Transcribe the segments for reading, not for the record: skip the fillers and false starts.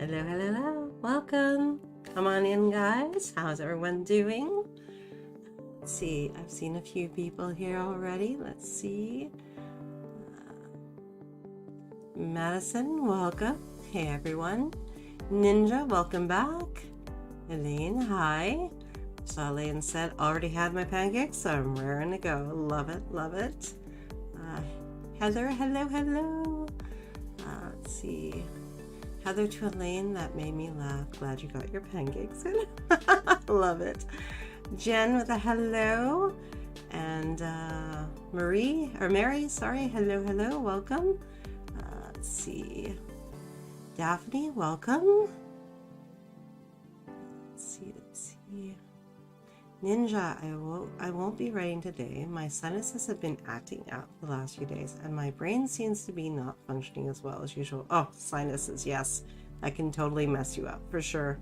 Hello, hello, hello. Welcome. Come on in, guys. How's everyone doing? Let's see. I've seen a few people here already. Let's see. Madison, welcome. Hey, everyone. Ninja, welcome back. Elaine, hi. So Elaine said, already had my pancakes, so I'm raring to go. Love it, love it. Heather, hello, hello. Let's see. Heather to Elaine, that made me laugh. Glad you got your pancakes in. Love it. Jen with a hello. And Mary, sorry. Hello, hello. Welcome. Let's see. Daphne, welcome. Let's see. Ninja, I won't be writing today. My sinuses have been acting out the last few days, and my brain seems to be not functioning as well as usual. Oh, sinuses, yes. That can totally mess you up, for sure.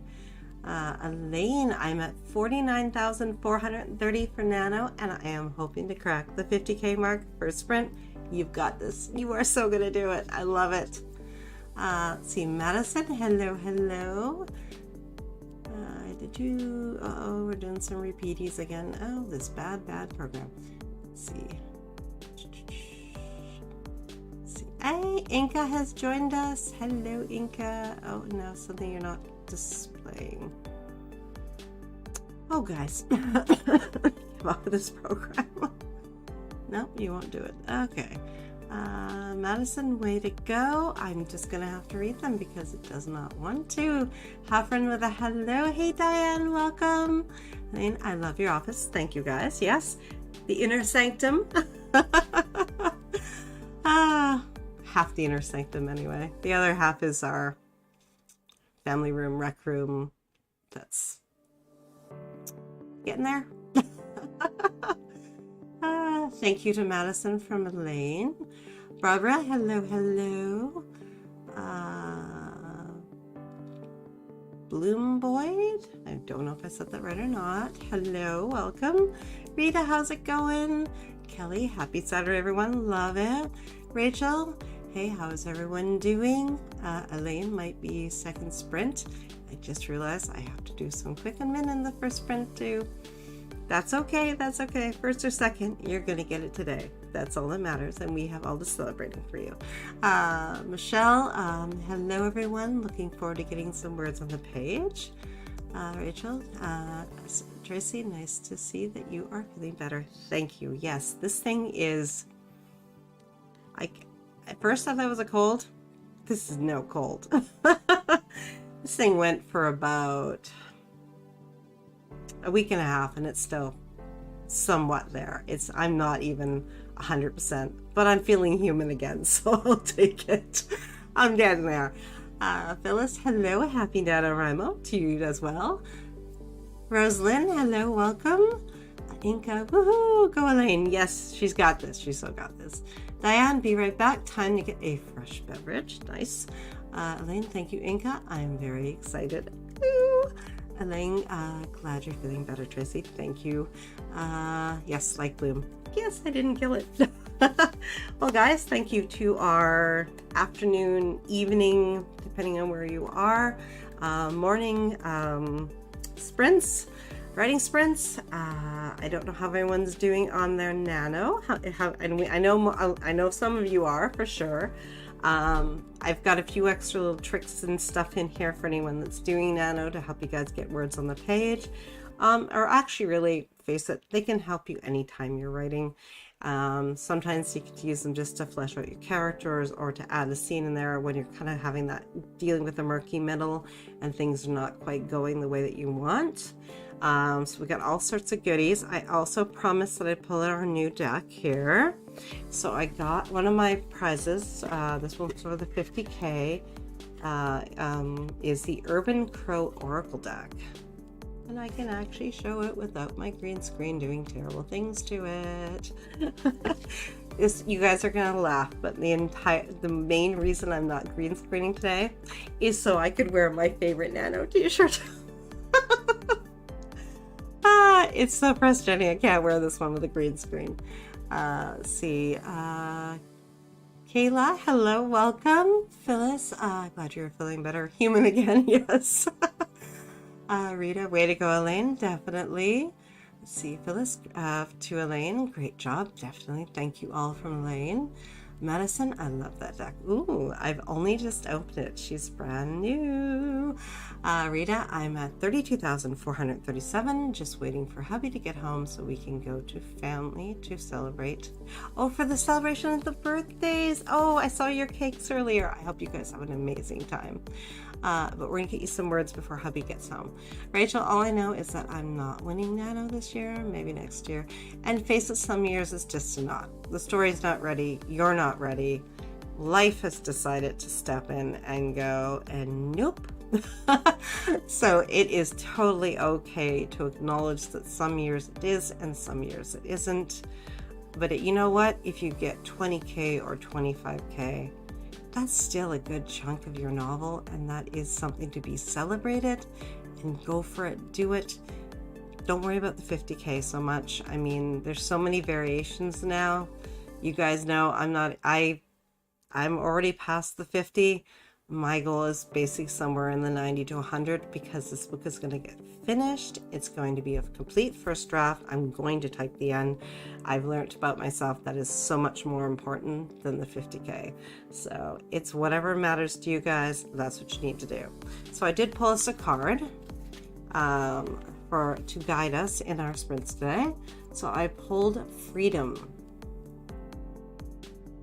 Elaine, I'm at 49,430 for Nano, and I am hoping to crack the 50K mark for a sprint. You've got this. You are so going to do it. I love it. Let's see, Madison, hello, hello. Uh-oh, we're doing some repeaties again. Oh, this bad program. Let's see. Hey, Inca has joined us. Hello, Inca. Oh, no, something you're not displaying. Oh, guys. Give up with this program. No, you won't do it. Okay. Madison, way to go. I'm just gonna have to read them because it does not want to. Huffrin with a hello. Hey Diane, welcome. Elaine, I love your office. Thank you guys. Yes, the inner sanctum. Half the inner sanctum anyway. The other half is our family room, rec room. That's getting there. Thank you to Madison from Elaine. Barbara, hello, hello. Bloom Boyd, I don't know if I said that right or not. Hello, welcome. Rita, how's it going? Kelly, happy Saturday, everyone. Love it. Rachel, hey, how's everyone doing? Elaine might be second sprint. I just realized I have to do some quick admin in the first sprint too. That's okay, that's okay. First or second, you're gonna get it today. That's all that matters, and we have all the celebrating for you. Michelle, hello everyone. Looking forward to getting some words on the page. Rachel, Tracy, nice to see that you are feeling better. Thank you. Yes, this thing is, at first I thought it was a cold. This is no cold. This thing went for about a week and a half, and it's still somewhat there. I'm not even 100%, but I'm feeling human again, so I'll take it. I'm getting there. Phyllis, hello, happy NaNoWriMo to you as well. Rosalind, hello, welcome. Inca, woohoo, go Elaine. Yes, she's got this. She's so got this. Diane, be right back. Time to get a fresh beverage. Nice. Elaine, thank you, Inca. I'm very excited. Ooh. Elaine, glad you're feeling better, Tracy. Thank you. Yes, like Bloom. Yes, I didn't kill it. Well, guys, thank you to our afternoon, evening, depending on where you are, morning sprints, writing sprints. I don't know how everyone's doing on their Nano. I know some of you are for sure. I've got a few extra little tricks and stuff in here for anyone that's doing Nano to help you guys get words on the page. Or actually, really, face it, they can help you anytime you're writing. Sometimes you could use them just to flesh out your characters or to add a scene in there when you're kind of having that, dealing with the murky middle and things are not quite going the way that you want. So we got all sorts of goodies. I also promised that I'd pull out our new deck here. So I got one of my prizes. This one's for the 50K. Is the Urban Crow Oracle deck. And I can actually show it without my green screen doing terrible things to it. You guys are gonna laugh, but the main reason I'm not green screening today is so I could wear my favorite Nano t-shirt. It's so frustrating. I can't wear this one with a green screen. Let's see. Kayla, hello, welcome. Phyllis, glad you're feeling better. Human again, yes. Rita, way to go, Elaine, definitely. Let's see, Phyllis, to Elaine, great job, definitely. Thank you all from Elaine. Madison, I love that deck. Ooh, I've only just opened it. She's brand new. Rita, I'm at 32,437, just waiting for hubby to get home so we can go to family to celebrate. Oh, for the celebration of the birthdays. Oh, I saw your cakes earlier. I hope you guys have an amazing time. But we're gonna get you some words before hubby gets home. Rachel, all I know is that I'm not winning Nano this year, maybe next year. And face it, some years it's just not. The story's not ready, you're not ready. Life has decided to step in and go, and nope. So it is totally okay to acknowledge that some years it is and some years it isn't. But you know what? If you get 20K or 25K, that's still a good chunk of your novel, and that is something to be celebrated. And go for it, do it. Don't worry about the 50K so much. I mean, there's so many variations now. You guys know I'm already past the 50. My goal is basically somewhere in the 90 to 100 because this book is going to get finished. It's going to be a complete first draft. I'm going to type the end. I've learned about myself that is so much more important than the 50K. So it's whatever matters to you guys. That's what you need to do. So I did pull us a card to guide us in our sprints today. So I pulled Freedom.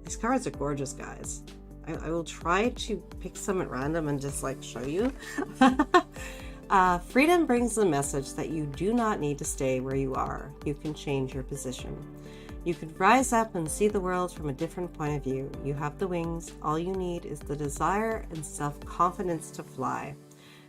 These cards are gorgeous, guys. I will try to pick some at random and just like show you. Freedom brings the message that you do not need to stay where you are. You can change your position. You can rise up and see the world from a different point of view. You have the wings. All you need is the desire and self-confidence to fly.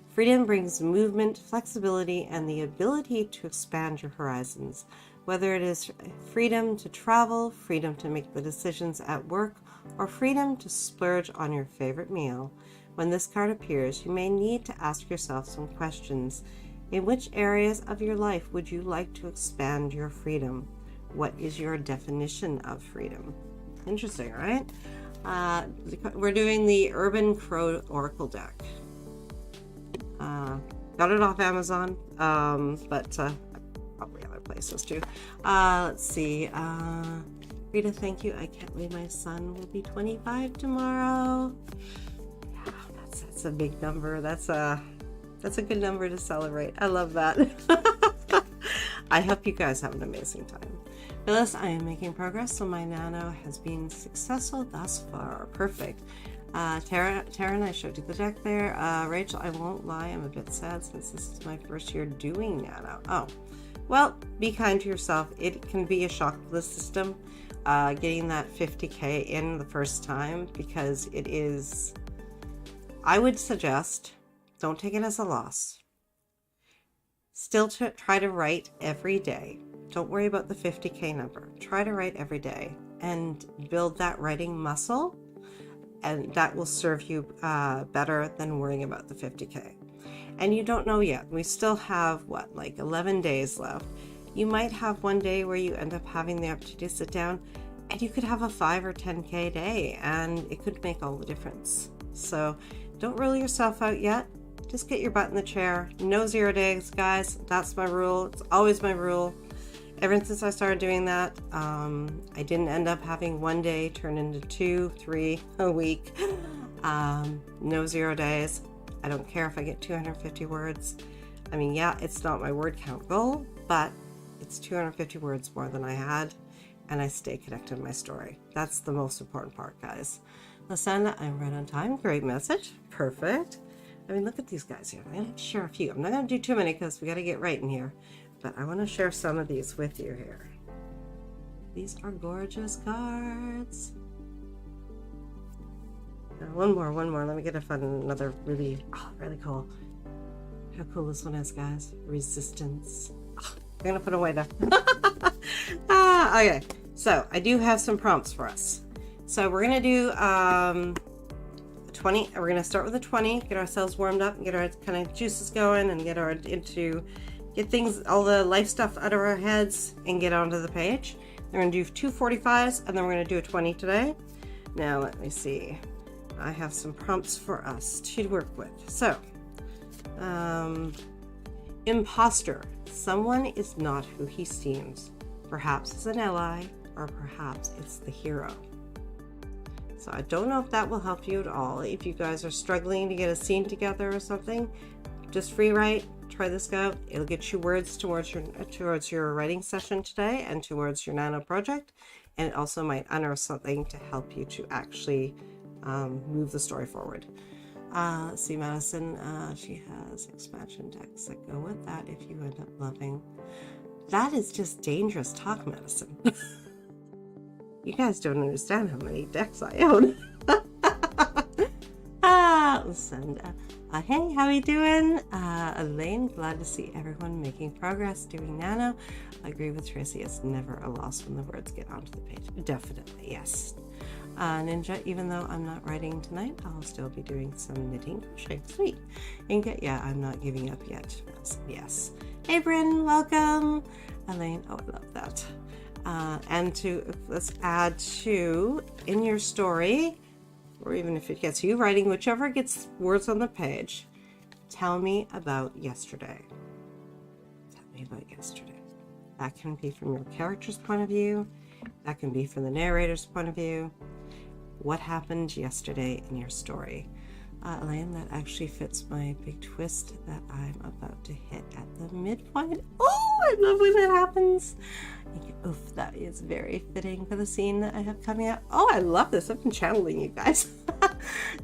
Freedom brings movement, flexibility, and the ability to expand your horizons. Whether it is freedom to travel, freedom to make the decisions at work, or freedom to splurge on your favorite meal. When this card appears, you may need to ask yourself some questions. In which areas of your life would you like to expand your freedom? What is your definition of freedom? Interesting, right? We're doing the Urban Crow Oracle deck. Got it off Amazon, but probably other places too. Let's see. Rita, thank you. I can't believe my son will be 25 tomorrow. Yeah, that's a big number. That's a good number to celebrate. I love that. I hope you guys have an amazing time. Phyllis, I am making progress, so my nano has been successful thus far. Perfect. Tara and I showed you the deck there. Rachel, I won't lie, I'm a bit sad since this is my first year doing nano. Oh, well, be kind to yourself. It can be a shock to the system. Getting that 50K in the first time, because it is, I would suggest, don't take it as a loss. Still try to write every day. Don't worry about the 50K number. Try to write every day and build that writing muscle, and that will serve you better than worrying about the 50K. And you don't know yet. We still have, what, like 11 days left. You might have one day where you end up having the opportunity to sit down, and you could have a 5 or 10K day, and it could make all the difference. So don't rule yourself out yet. Just get your butt in the chair. No 0 days, guys. That's my rule. It's always my rule. Ever since I started doing that, I didn't end up having one day turn into 2, 3 a week. No 0 days. I don't care if I get 250 words. I mean, yeah, it's not my word count goal, but it's 250 words more than I had, and I stay connected to my story. That's the most important part, guys. Lasanda, I'm right on time. Great message. Perfect. I mean, look at these guys here. I'm going to share a few. I'm not going to do too many because we got to get right in here, but I want to share some of these with you here. These are gorgeous cards. One more. Let me get another really cool. How cool this one is, guys. Resistance. Oh, I'm gonna put it away there. Okay, so I do have some prompts for us. So we're gonna do 20. We're gonna start with a 20, get ourselves warmed up and get our kind of juices going and get things, all the life stuff out of our heads and get onto the page. We're gonna do 2 45s and then we're gonna do a 20 today. Now let me see. I have some prompts for us to work with. So, imposter. Someone is not who he seems. Perhaps it's an ally, or perhaps it's the hero. So I don't know if that will help you at all. If you guys are struggling to get a scene together or something, just free write. Try this out. It'll get you words towards your writing session today and towards your nano project. And it also might unearth something to help you to actually move the story forward. Let's see, Madison. She has expansion decks that go with that if you end up loving. That is just dangerous talk, Madison. You guys don't understand how many decks I own. Send hey, how you doing? Elaine, glad to see everyone making progress doing nano. I agree with Tracy, it's never a loss when the words get onto the page. Definitely, yes. Ninja, even though I'm not writing tonight, I'll still be doing some knitting crochet. Sweet. Inga, yeah, I'm not giving up yet. Yes. Hey, Bryn, welcome. Elaine, oh, I love that. And let's add to in your story, or even if it gets you writing, whichever gets words on the page, tell me about yesterday. Tell me about yesterday. That can be from your character's point of view. That can be from the narrator's point of view. What happened yesterday in your story? Elaine, that actually fits my big twist that I'm about to hit at the midpoint. Oh, I love when that happens. Oof, that is very fitting for the scene that I have coming up. Oh, I love this. I've been channeling you guys.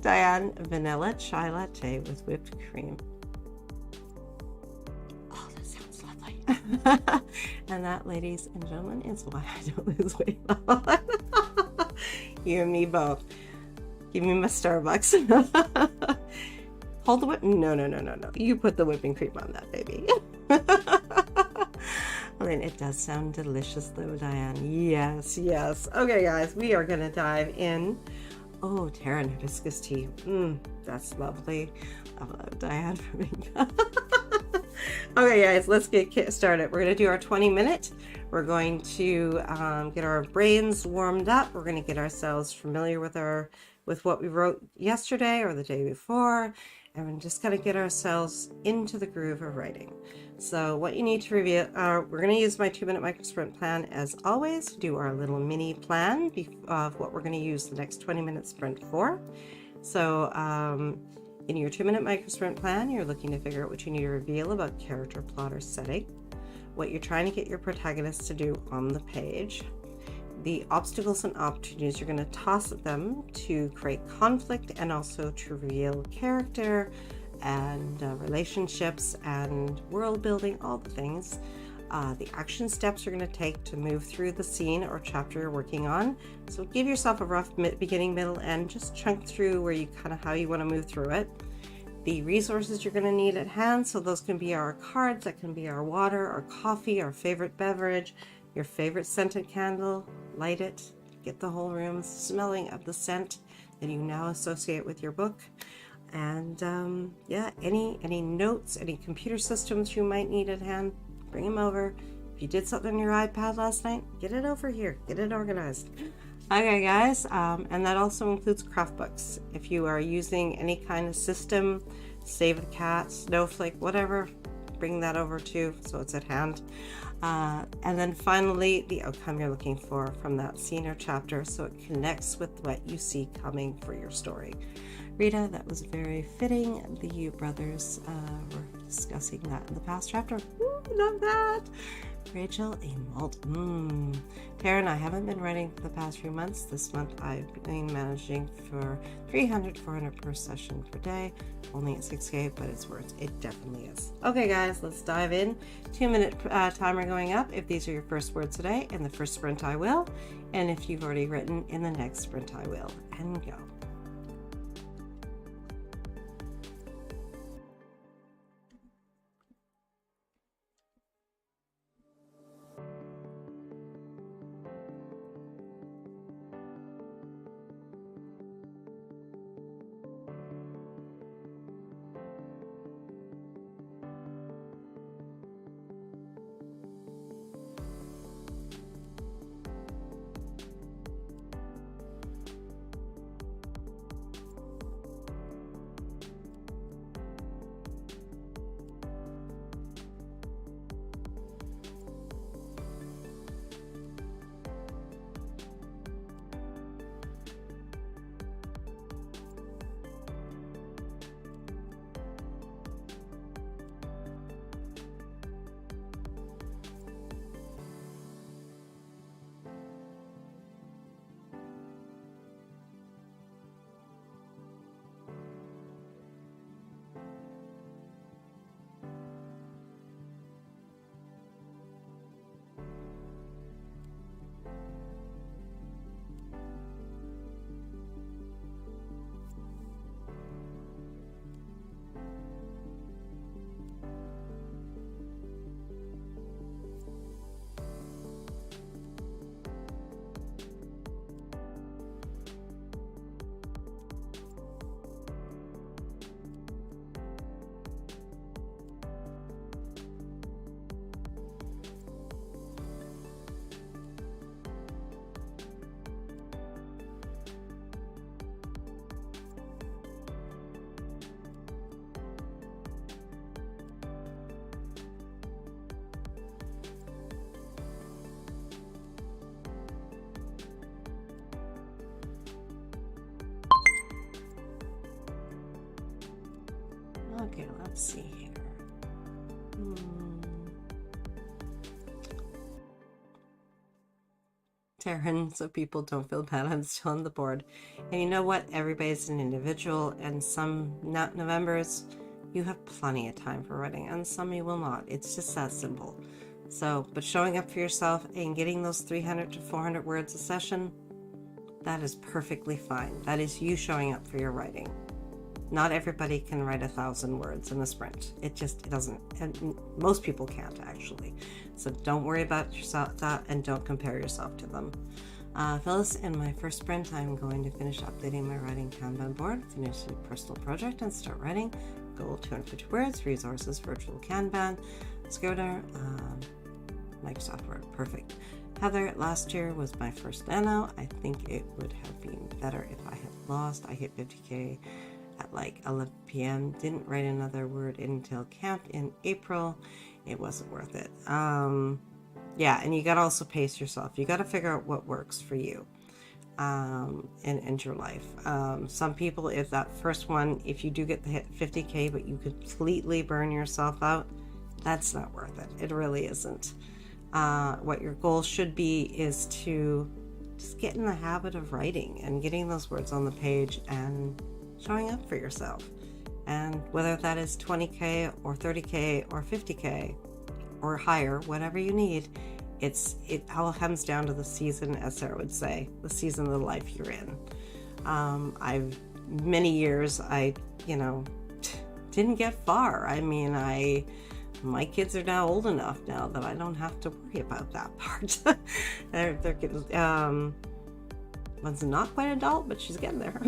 Diane, vanilla chai latte with whipped cream. Oh, that sounds lovely. And that, ladies and gentlemen, is why I don't lose weight. You and me both. Give me my Starbucks. Hold the whip. No. You put the whipping cream on that, baby. I mean, it does sound delicious though, Diane. Yes. Okay, guys, we are going to dive in. Oh, Terra and hibiscus tea. That's lovely. I love Diane for me. Okay, guys, let's get started. We're going to do our 20-minute. We're going to get our brains warmed up. We're going to get ourselves familiar with what we wrote yesterday or the day before, and we're just going to get ourselves into the groove of writing. So what you need to review, we're going to use my 2-minute microsprint plan as always to do our little mini plan of what we're going to use the next 20-minute sprint for. So in your 2-minute microsprint plan, you're looking to figure out what you need to reveal about character, plot, or setting, what you're trying to get your protagonists to do on the page, the obstacles and opportunities you're going to toss at them to create conflict and also to reveal character and relationships and world building, all the things. The action steps you're going to take to move through the scene or chapter you're working on. So give yourself a rough beginning, middle, end. Just chunk through where you how you want to move through it. The resources you're going to need at hand. So those can be our cards, that can be our water, our coffee, our favorite beverage, your favorite scented candle. Light it. Get the whole room smelling of the scent that you now associate with your book. And yeah, any notes, any computer systems you might need at hand, bring them over. If you did something on your iPad last night, get it over here, get it organized. Okay, guys, and that also includes craft books. If you are using any kind of system, Save the Cat, Snowflake, whatever, bring that over too, so it's at hand. And then finally, the outcome you're looking for from that scene or chapter, so it connects with what you see coming for your story. Rita, that was very fitting. The Yu brothers were discussing that in the past chapter. Ooh, love that. Rachel, a malt. Karen, I haven't been writing for the past few months. This month I've been managing for 300, 400 per session per day. Only at 6K, but it's worth it. It definitely is. Okay, guys, let's dive in. 2-minute timer going up. If these are your first words today, in the first sprint I will. And if you've already written, in the next sprint I will. And go. Okay, let's see here. Taryn, so people don't feel bad, I'm still on the board. And you know what? Everybody's an individual, and some Novembers you have plenty of time for writing, and some you will not. It's just that simple. So, but showing up for yourself and getting those 300 to 400 words a session, that is perfectly fine. That is you showing up for your writing. Not everybody can write 1,000 words in a sprint. It doesn't, and most people can't actually. So don't worry about yourself that, and don't compare yourself to them. Phyllis, in my first sprint, I'm going to finish updating my writing Kanban board, finish a personal project, and start writing. Goal 250 words, resources, virtual Kanban, Scoder, Microsoft Word. Perfect. Heather, last year was my first nano. I think it would have been better if I had lost. I hit 50K at like 11 p.m. Didn't write another word until camp in April. It wasn't worth it. Yeah, and you got to also pace yourself. You got to figure out what works for you in your life. Some people, if that first one, if you do get the hit 50K, but you completely burn yourself out, that's not worth it. It really isn't. What your goal should be is to just get in the habit of writing and getting those words on the page and showing up for yourself. And whether that is 20K or 30K or 50K or higher, whatever you need, it all comes down to the season, as Sarah would say, the season of the life you're in. Many years I didn't get far. I mean, my kids are now old enough now that I don't have to worry about that part. they're kids. One's not quite adult, but she's getting there.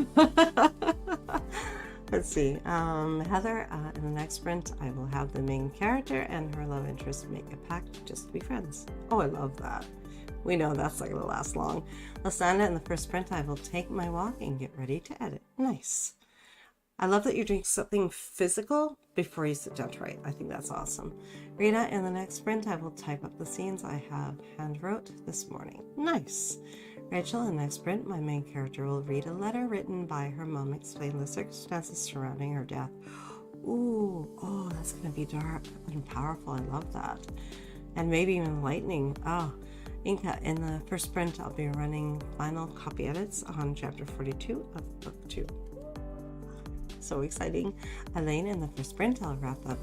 Let's see. Heather, in the next sprint, I will have the main character and her love interest make a pact just to be friends. Oh, I love that. We know that's not going to last long. Lasana, in the first sprint, I will take my walk and get ready to edit. Nice. I love that you're doing something physical before you sit down to write. I think that's awesome. Rita, in the next sprint, I will type up the scenes I have hand wrote this morning. Nice. Rachel, in the next sprint, my main character will read a letter written by her mom, explain the circumstances surrounding her death. Ooh, oh, that's going to be dark and powerful. I love that. And maybe even enlightening. Oh, Inka, in the first sprint, I'll be running final copy edits on chapter 42 of book 2. So exciting. Elaine, in the first sprint, I'll wrap up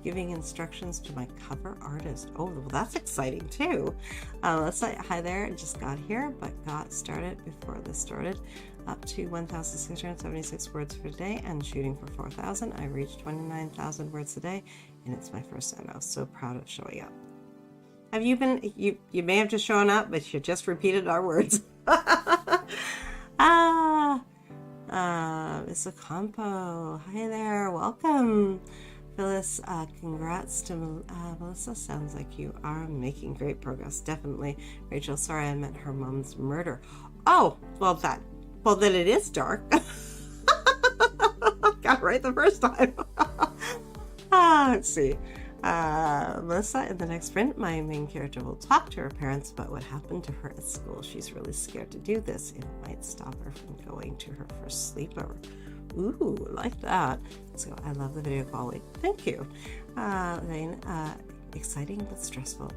giving instructions to my cover artist. Oh, well, that's exciting too. Let's say hi there. Just got here, but got started before this started. Up to 1,676 words per day and shooting for 4,000. I reached 29,000 words a day, and it's my first nano. So proud of showing up. Have you been? You may have just shown up, but you just repeated our words. Miss Ocampo, hi there, welcome. Phyllis, congrats to Melissa. Sounds like you are making great progress. Definitely. Rachel, sorry I meant her mom's murder. Oh, well then it is dark. Got it right the first time. Let's see. Melissa, in the next sprint, my main character will talk to her parents about what happened to her at school. She's really scared to do this. It might stop her from going to her first sleepover. Ooh, like that. So I love the video quality. Thank you. Elaine, exciting but stressful.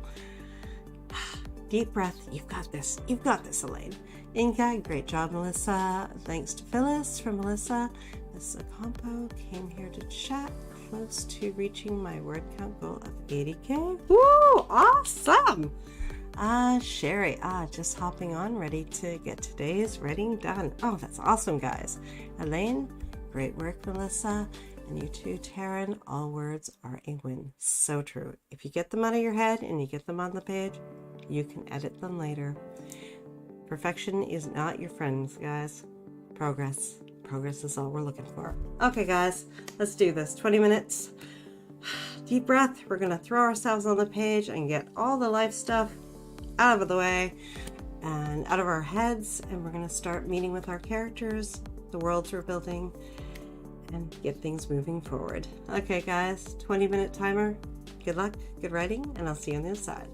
Deep breath. You've got this. You've got this, Elaine. Inka, great job, Melissa. Thanks to Phyllis from Melissa. Miss Ocampo came here to chat. Close to reaching my word count goal of 80K. Woo! Awesome! Sherry, just hopping on, ready to get today's writing done. Oh, that's awesome, guys. Elaine, great work, Melissa. And you too, Taryn, all words are a win. So true. If you get them out of your head and you get them on the page, you can edit them later. Perfection is not your friend, guys. Progress. Progress is all we're looking for. Okay, guys, let's do this. 20 minutes. Deep breath. We're going to throw ourselves on the page and get all the life stuff out of the way and out of our heads. And we're going to start meeting with our characters, the worlds we're building, and get things moving forward. Okay, guys, 20-minute timer. Good luck, good writing, and I'll see you on the other side.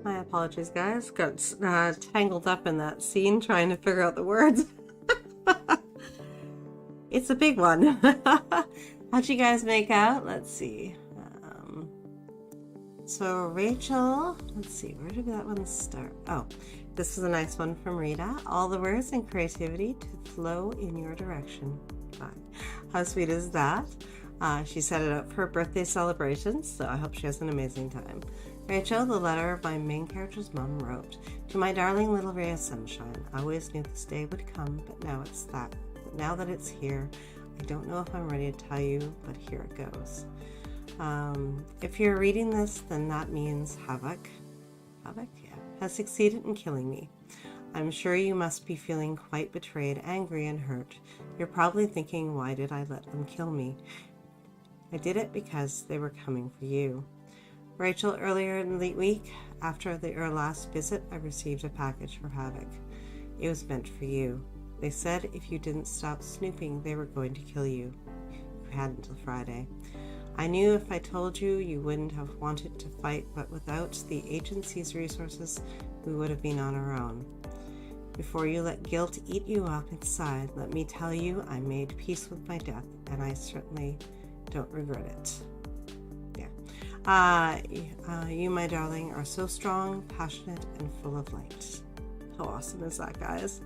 My apologies, guys. Got tangled up in that scene trying to figure out the words. It's a big one. How'd you guys make out? Let's see. So Rachel, let's see, where did that one start? Oh, this is a nice one from Rita. All the words and creativity to flow in your direction. Fine. How sweet is that? She set it up for a birthday celebration, so I hope she has an amazing time. Rachel, the letter my main character's mom wrote. To my darling little ray of sunshine. I always knew this day would come, but now it's that. But now that it's here, I don't know if I'm ready to tell you, but here it goes. If you're reading this, then that means Havoc, has succeeded in killing me. I'm sure you must be feeling quite betrayed, angry, and hurt. You're probably thinking, why did I let them kill me? I did it because they were coming for you. Rachel, earlier in the week, after your last visit, I received a package for Havoc. It was meant for you. They said if you didn't stop snooping, they were going to kill you. You had until Friday. I knew if I told you, you wouldn't have wanted to fight, but without the agency's resources, we would have been on our own. Before you let guilt eat you up inside, let me tell you I made peace with my death, and I certainly don't regret it. You, my darling, are so strong, passionate, and full of light. How awesome is that, guys?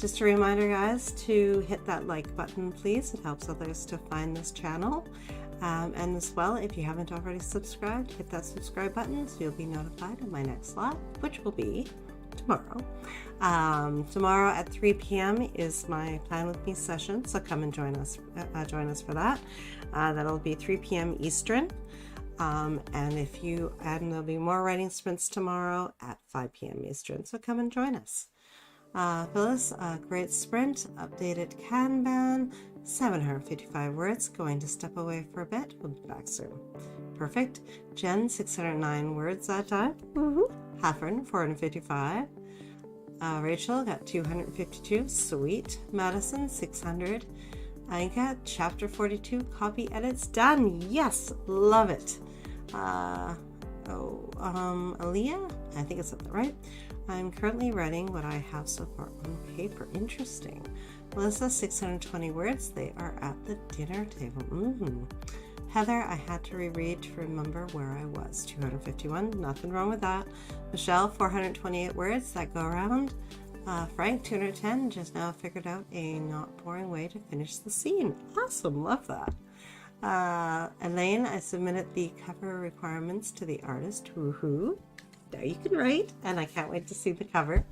Just a reminder, guys, to hit that like button, please. It helps others to find this channel. And as well, if you haven't already subscribed, hit that subscribe button so you'll be notified of my next live, which will be tomorrow. Tomorrow at 3 p.m. is my Plan With Me session, so come and join us for that. That'll be 3 p.m. Eastern. And there'll be more writing sprints tomorrow at 5 p.m. Eastern, so come and join us. Phyllis, a great sprint, updated Kanban, 755 words, going to step away for a bit. We'll be back soon. Perfect. Jen, 609 words that time. Haffern, 455. Rachel got 252. Sweet. Madison, 600. Anka, chapter 42, copy edits done. Yes, love it. Aaliyah, I think it's something right. I'm currently writing what I have so far on paper. Interesting. Melissa, 620 words. They are at the dinner table. Heather, I had to reread to remember where I was. 251. Nothing wrong with that. Michelle, 428 words that go around. Frank, 210. Just now figured out a not boring way to finish the scene. Awesome. Love that. Elaine, I submitted the cover requirements to the artist. Woohoo. Now you can write, and I can't wait to see the cover.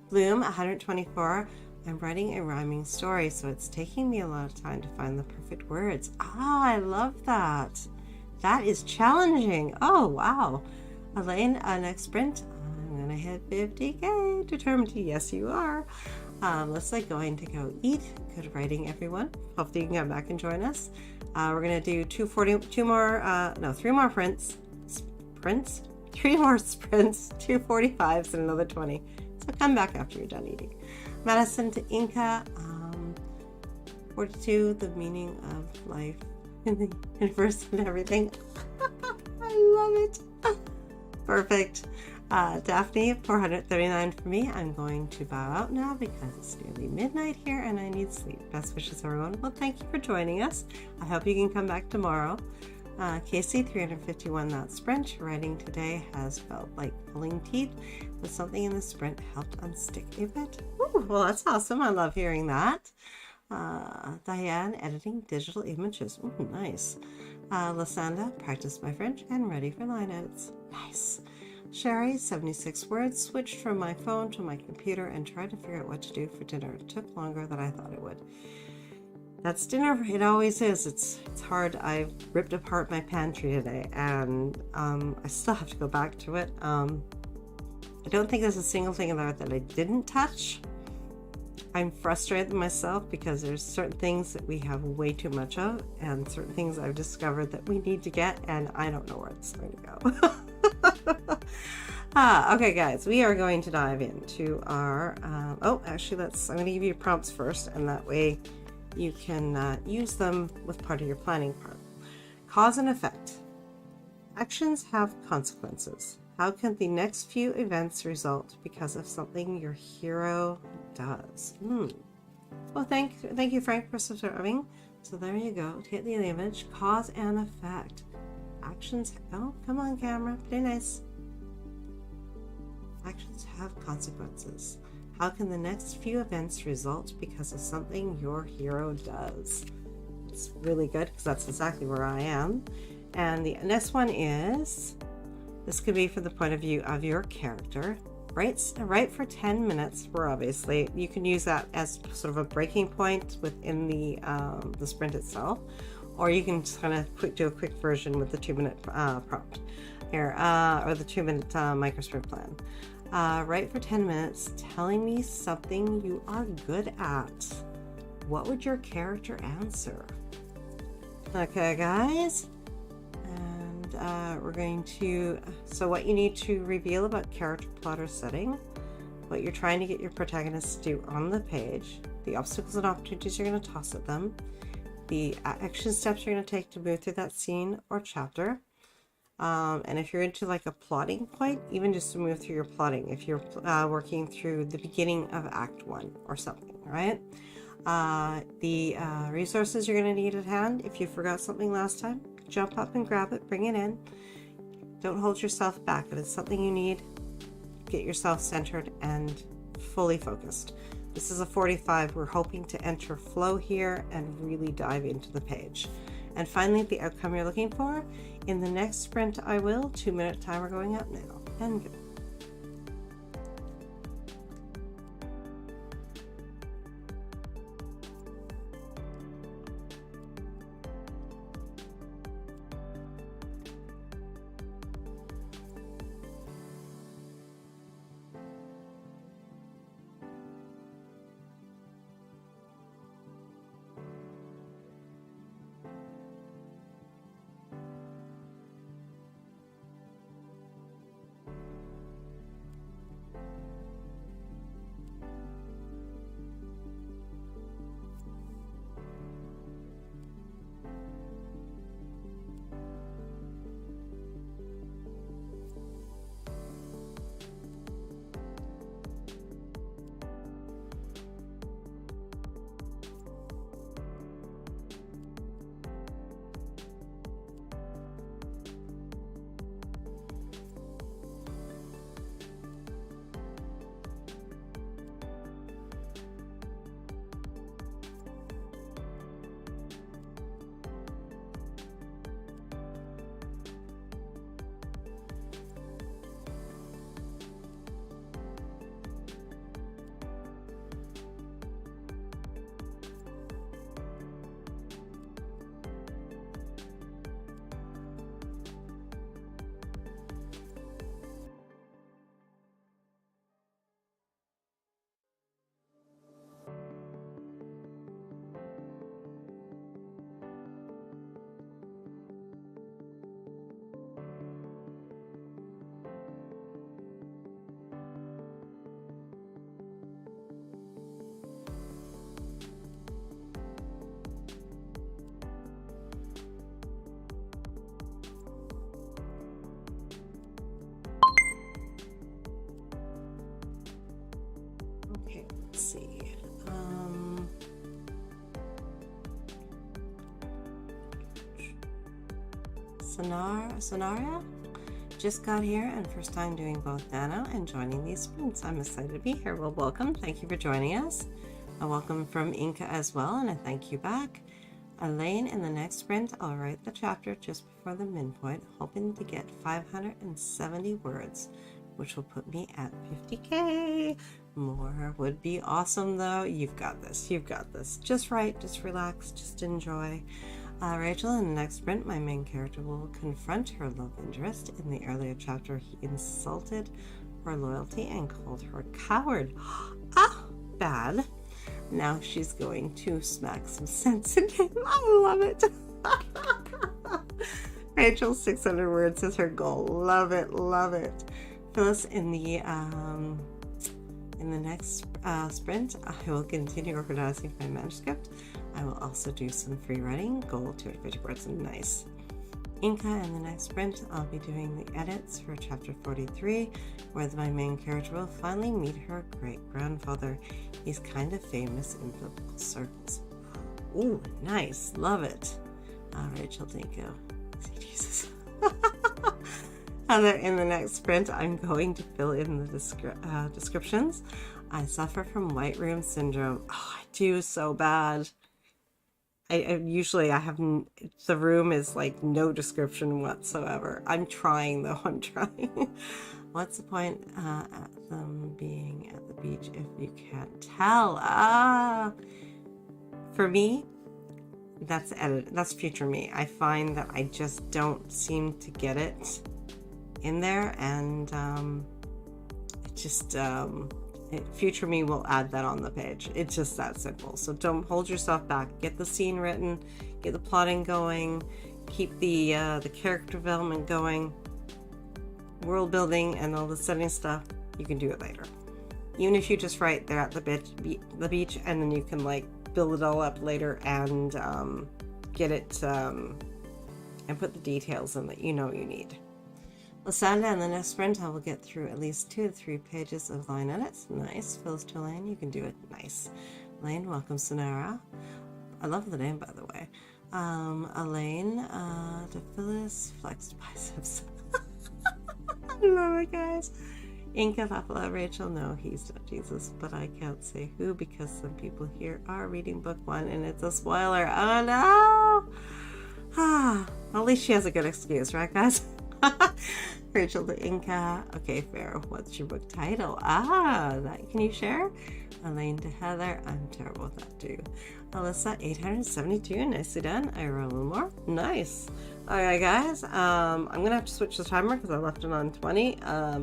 Bloom, 124. I'm writing a rhyming story, so it's taking me a lot of time to find the perfect words. I love that. That is challenging. Oh, wow. Elaine, next sprint. I'm going to hit 50K. Determined to. Yes, you are. Melissa, going to go eat. Good writing, everyone. Hopefully you can come back and join us. We're going to do 3 more sprints. 3 more sprints, 245s, and another 20. So come back after you're done eating. Madison to Inca, 42, the meaning of life in the universe and everything. I love it. Perfect. Daphne, 439 for me. I'm going to bow out now because it's nearly midnight here and I need sleep. Best wishes, everyone. Well, thank you for joining us. I hope you can come back tomorrow. Casey, 351, that sprint. Writing today has felt like pulling teeth, but something in the sprint helped unstick a bit. Ooh, well, that's awesome. I love hearing that. Diane, editing digital images. Ooh, nice. Lasanda, practiced my French and ready for line edits. Nice. Sherry, 76 words, switched from my phone to my computer and tried to figure out what to do for dinner. It took longer than I thought it would. That's dinner. It always is. It's hard. I ripped apart my pantry today, and I still have to go back to it. I don't think there's a single thing in there that I didn't touch. I'm frustrated with myself because there's certain things that we have way too much of, and certain things I've discovered that we need to get, and I don't know where it's going to go. Okay, guys, we are going to dive into our. I'm going to give you prompts first, and that way you can use them with part of your planning part. Cause and effect. Actions have consequences. How can the next few events result because of something your hero does? Well, thank you, Frank, for observing. So there you go. Hit the image, cause and effect. Actions. Oh, come on, camera. Play nice. Actions have consequences. How can the next few events result because of something your hero does? It's really good because that's exactly where I am. And the next one is, this could be from the point of view of your character. Write for 10 minutes. For obviously, you can use that as sort of a breaking point within the sprint itself, or you can just kind of do a quick version with the 2-minute prompt here, or the 2-minute micro sprint plan. Write for 10 minutes, telling me something you are good at. What would your character answer? Okay, guys. And we're going to, so what you need to reveal about character plotter setting, what you're trying to get your protagonists to do on the page, the obstacles and opportunities you're going to toss at them, the action steps you're going to take to move through that scene or chapter. And if you're into like a plotting point, even just to move through your plotting, if you're working through the beginning of Act 1 or something, right? The resources you're going to need at hand. If you forgot something last time, jump up and grab it, bring it in. Don't hold yourself back. If it's something you need, get yourself centered and fully focused. This is a 45. We're hoping to enter flow here and really dive into the page. And finally, the outcome you're looking for. In the next sprint, I will. 2-minute timer going up now. And go. Okay, let's see. Sonaria just got here and first time doing both Nano and joining these sprints. I'm excited to be here. Well, welcome. Thank you for joining us. A welcome from Inca as well, and a thank you back. Elaine, in the next sprint, I'll write the chapter just before the midpoint, hoping to get 570 words, which will put me at 50K. More would be awesome, though. You've got this. You've got this. Just write, just relax, just enjoy. Rachel, in the next sprint, my main character will confront her love interest. In the earlier chapter, he insulted her loyalty and called her a coward. Ah, bad. Now she's going to smack some sense into him. I love it. Rachel, 600 words is her goal. Love it, love it. Phyllis, in the next sprint, I will continue organizing my manuscript. I will also do some free writing. Goal 250 words. Nice. Inca. In the next sprint, I'll be doing the edits for chapter 43, where my main character will finally meet her great-grandfather. He's kind of famous in biblical circles. Ooh, nice. Love it. Rachel Dinko. Jesus. Heather, in the next sprint, I'm going to fill in the descriptions. I suffer from white room syndrome. Oh, I do so bad. I usually have the room is like no description whatsoever. I'm trying though. I'm trying. What's the point at them being at the beach if you can't tell? For me, that's future me. I find that I just don't seem to get it in there, and it just future me will add that on the page. It's just that simple. So don't hold yourself back. Get the scene written, get the plotting going, keep the character development going, world building and all the setting stuff. You can do it later. Even if you just write they're at the beach, and then you can like build it all up later and get it and put the details in that you know you need. Lysandra, in the next sprint, I will get through at least 2 to 3 pages of line edits. Nice. Phyllis to Elaine, you can do it. Nice. Elaine, welcome, Sonara. I love the name, by the way. Elaine, to Phyllis, flexed biceps. I love it, guys. Inca, Papa, Rachel, no, he's not Jesus, but I can't say who because some people here are reading book 1 and it's a spoiler. Oh, no. At least she has a good excuse, right, guys? Rachel the Inca. Okay, fair. What's your book title? That can you share? Elaine to Heather. I'm terrible with that too. Alyssa, 872. Nicely done. I wrote a little more. Nice. Alright, guys. I'm gonna have to switch the timer because I left it on 20.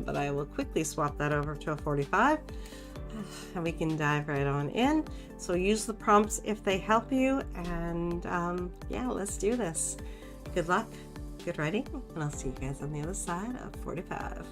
But I will quickly swap that over to a 45. And we can dive right on in. So use the prompts if they help you. And yeah, let's do this. Good luck. Good writing, and I'll see you guys on the other side of 45.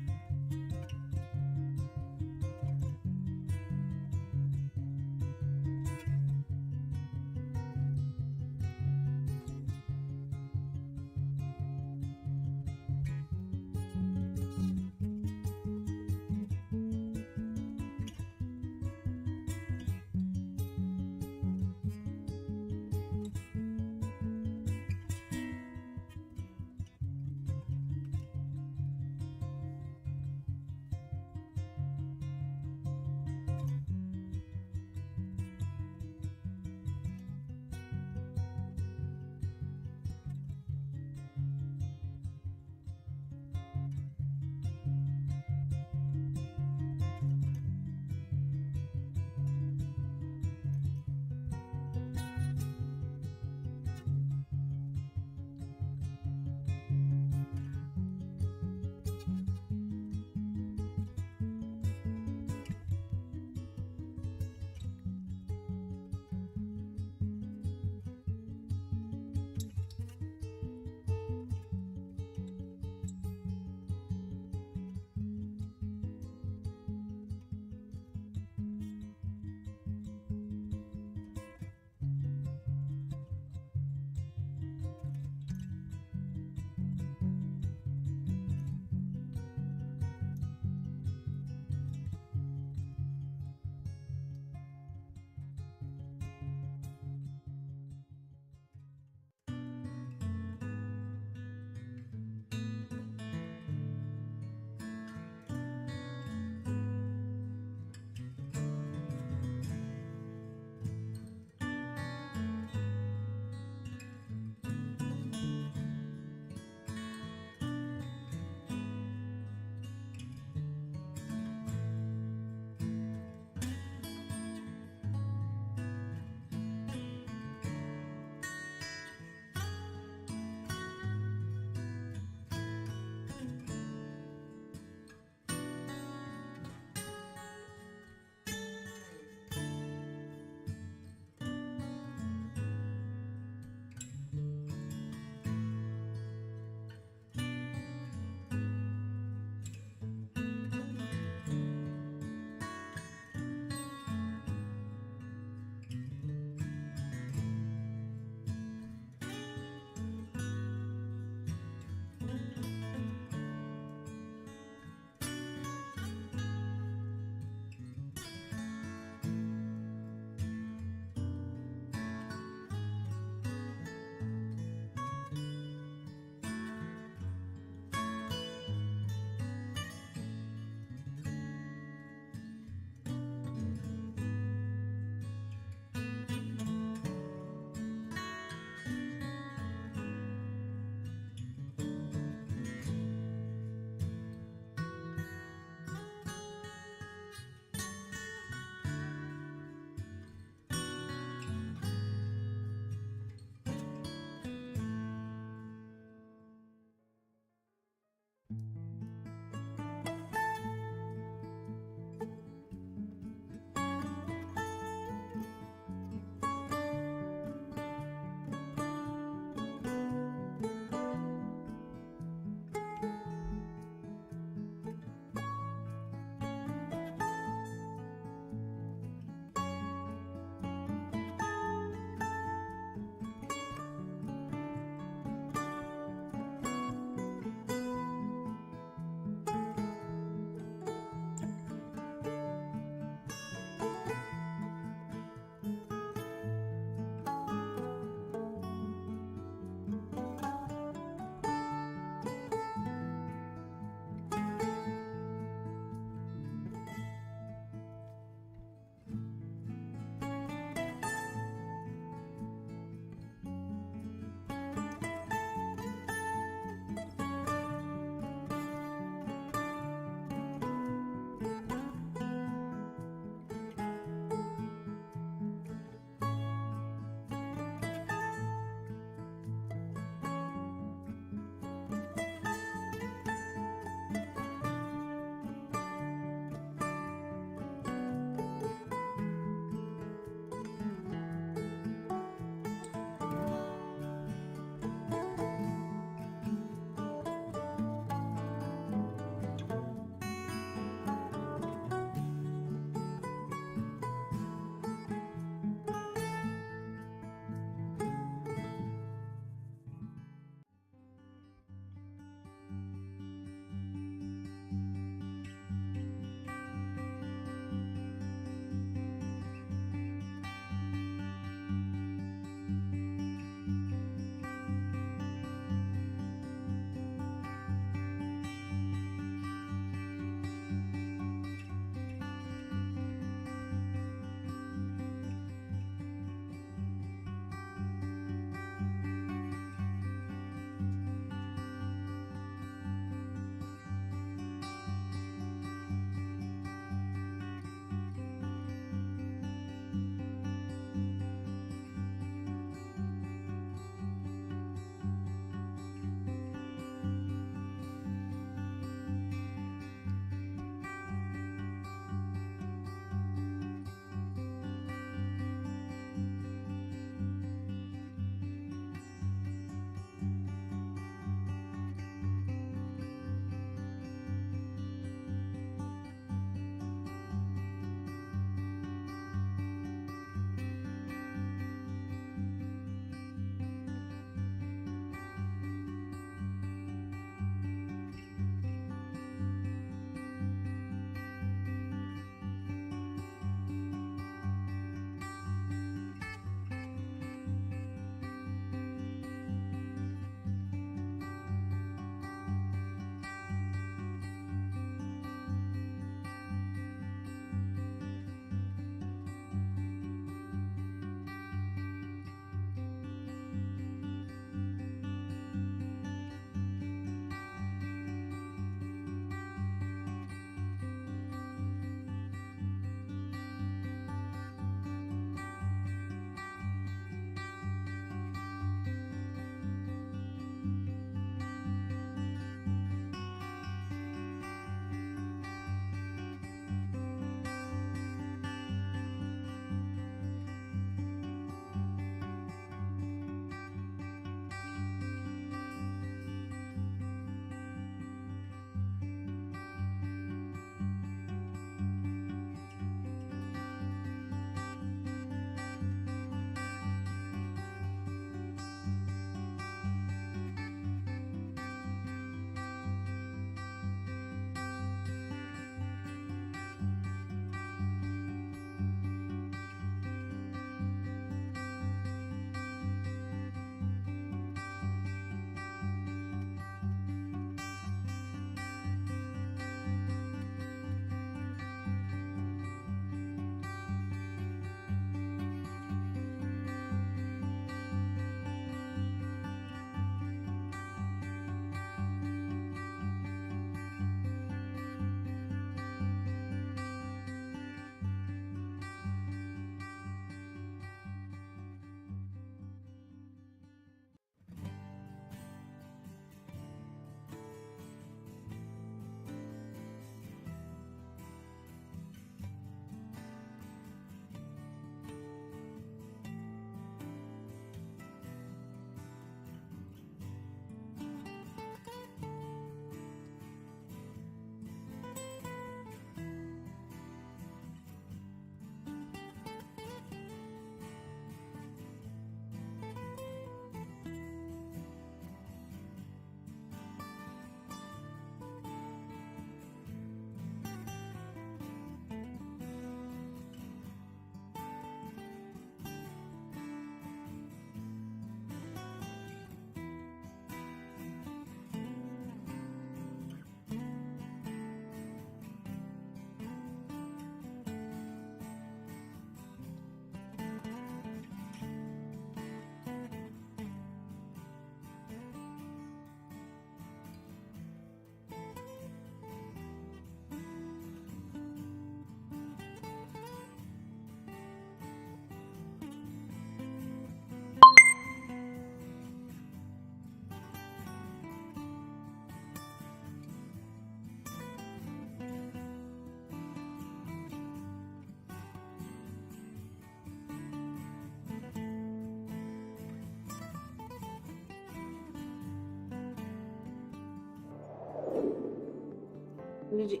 How did you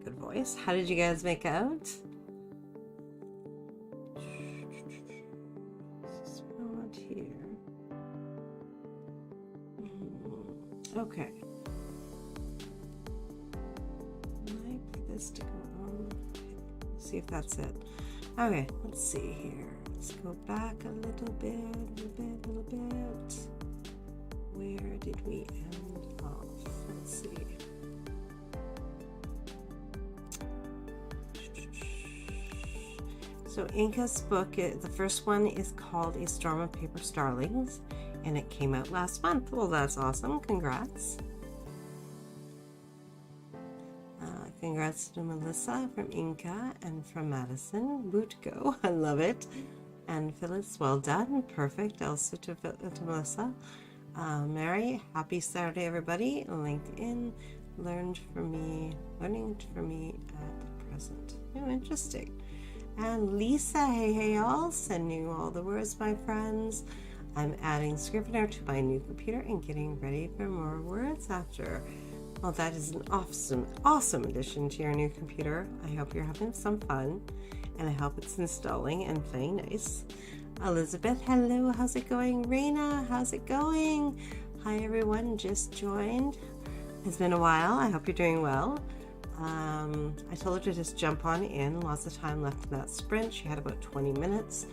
good voice. How did you guys make out? Not here. Okay. Like this to go on. Let's see if that's it. Okay, let's see here. Let's go back a little bit. Where did we end off? Let's see. So Inca's book, the first one is called A Storm of Paper Starlings, and it came out last month. Well, that's awesome. Congrats. Congrats to Melissa from Inca and from Madison. Bootgo, I love it. And Phyllis, well done. Perfect. Also to Melissa. Mary, happy Saturday, everybody. LinkedIn, learning from me at the present. Oh, interesting. And Lisa, hey y'all, sending you all the words, my friends. I'm adding Scrivener to my new computer and getting ready for more words after. Well, that is an awesome addition to your new computer. I hope you're having some fun, and I hope it's installing and playing nice. Elizabeth, hello, how's it going? Raina, how's it going? Hi everyone, just joined. It's been a while, I hope you're doing well. I told her to just jump on in. Lots of time left in that sprint. She had about 20 minutes.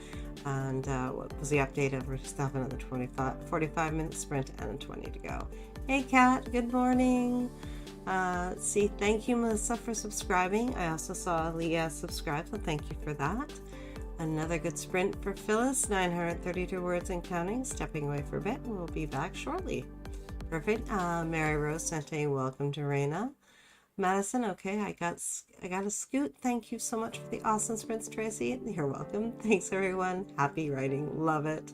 And what was the update of her stuff? Another 45-minute sprint and 20 to go. Hey Kat, good morning. Let's see, thank you Melissa for subscribing. I also saw Leah subscribe, so thank you for that. Another good sprint for Phyllis, 932 words and counting. Stepping away for a bit, we'll be back shortly. Perfect. Mary Rose sent a welcome to Raina. Madison, okay, I got a scoot. Thank you so much for the awesome sprints, Tracy. You're welcome. Thanks, everyone. Happy writing. Love it.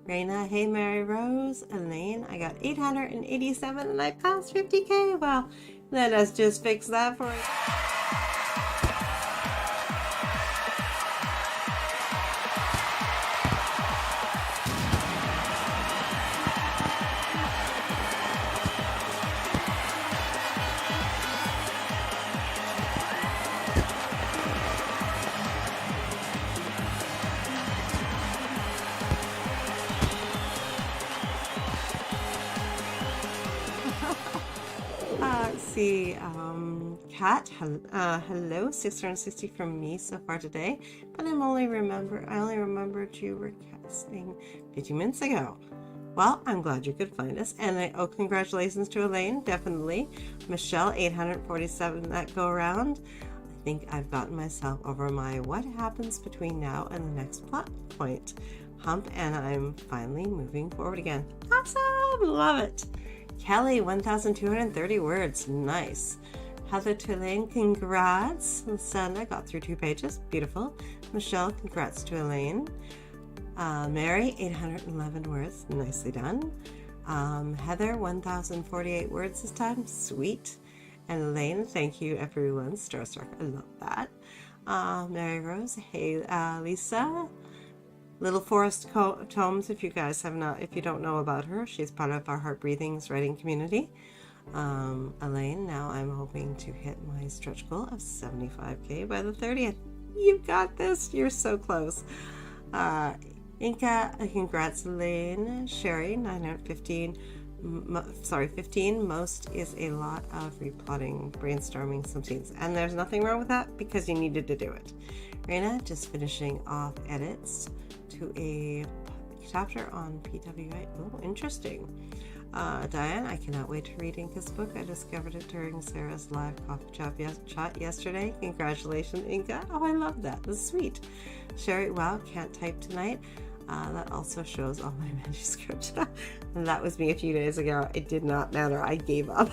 Raina, hey, Mary Rose. Elaine, I got 887 and I passed 50K. Well, let us just fix that for you. See, Kat, hello, 660 from me so far today, but I only remembered you were casting 15 minutes ago. Well, I'm glad you could find us, and congratulations to Elaine, definitely. Michelle, 847 that go around. I think I've gotten myself over my what happens between now and the next plot point hump, and I'm finally moving forward again. Awesome, love it. Kelly, 1,230 words. Nice. Heather Tulane, congrats. Sandra got through 2 pages. Beautiful. Michelle, congrats to Elaine. Mary, 811 words. Nicely done. Heather, 1,048 words this time. Sweet. And Elaine, thank you, everyone. Starstruck. I love that. Mary Rose, hey, Lisa. Little Forest Tomes, if you don't know about her, she's part of our Heart Breathings writing community. Elaine, now I'm hoping to hit my stretch goal of 75K by the 30th. You've got this. You're so close. Inca, congrats, Elaine. Sherry, 915. 15. Most is a lot of replotting, brainstorming some things. And there's nothing wrong with that because you needed to do it. Raina, just finishing off edits to a chapter on PWI. Oh, interesting. Diane, I cannot wait to read Inca's book. I discovered it during Sarah's live coffee chat yesterday. Congratulations, Inca. Oh, I love that. That's sweet. Sherry, wow, can't type tonight. That also shows all my manuscript. And that was me a few days ago. It did not matter. I gave up.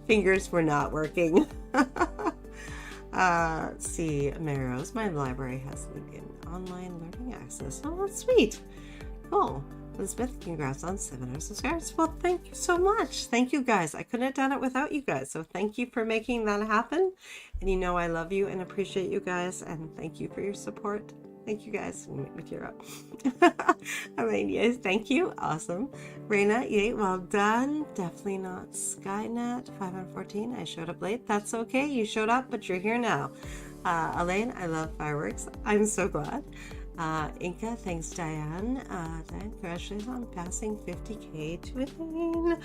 Fingers were not working. Let's see, Mary Rose, my library has online learning access. Oh, that's sweet. Cool. Elizabeth, congrats on 700 subscribers. Well, thank you so much. Thank you guys. I couldn't have done it without you guys. So thank you for making that happen. And you know I love you and appreciate you guys. And thank you for your support. Thank you guys. Make me tear up. I mean, yes, thank you. Awesome. Raina, yay, well done. Definitely not Skynet. 5 on 14. I showed up late. That's okay. You showed up, but you're here now. Elaine, I love fireworks. I'm so glad. Inca, thanks, Diane. Diane, congratulations on passing 50K to Elaine.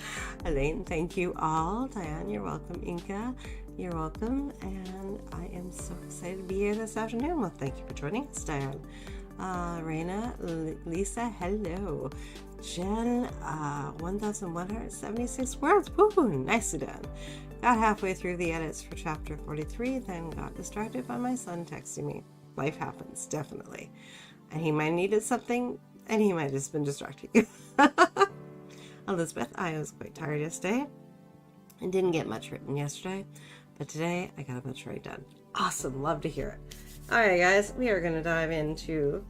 Elaine, thank you all. Diane, you're welcome. Inca, you're welcome. And I am so excited to be here this afternoon. Well, thank you for joining us, Diane. Raina, Lisa, hello. Jen, 1,176 words. Woo, nicely done. Got halfway through the edits for chapter 43, then got distracted by my son texting me. Life happens, definitely. And he might have needed something, and he might have just been distracting you. Elizabeth, I was quite tired yesterday and didn't get much written yesterday, but today I got a bunch already done. Awesome, love to hear it. All right, guys, we are going to dive into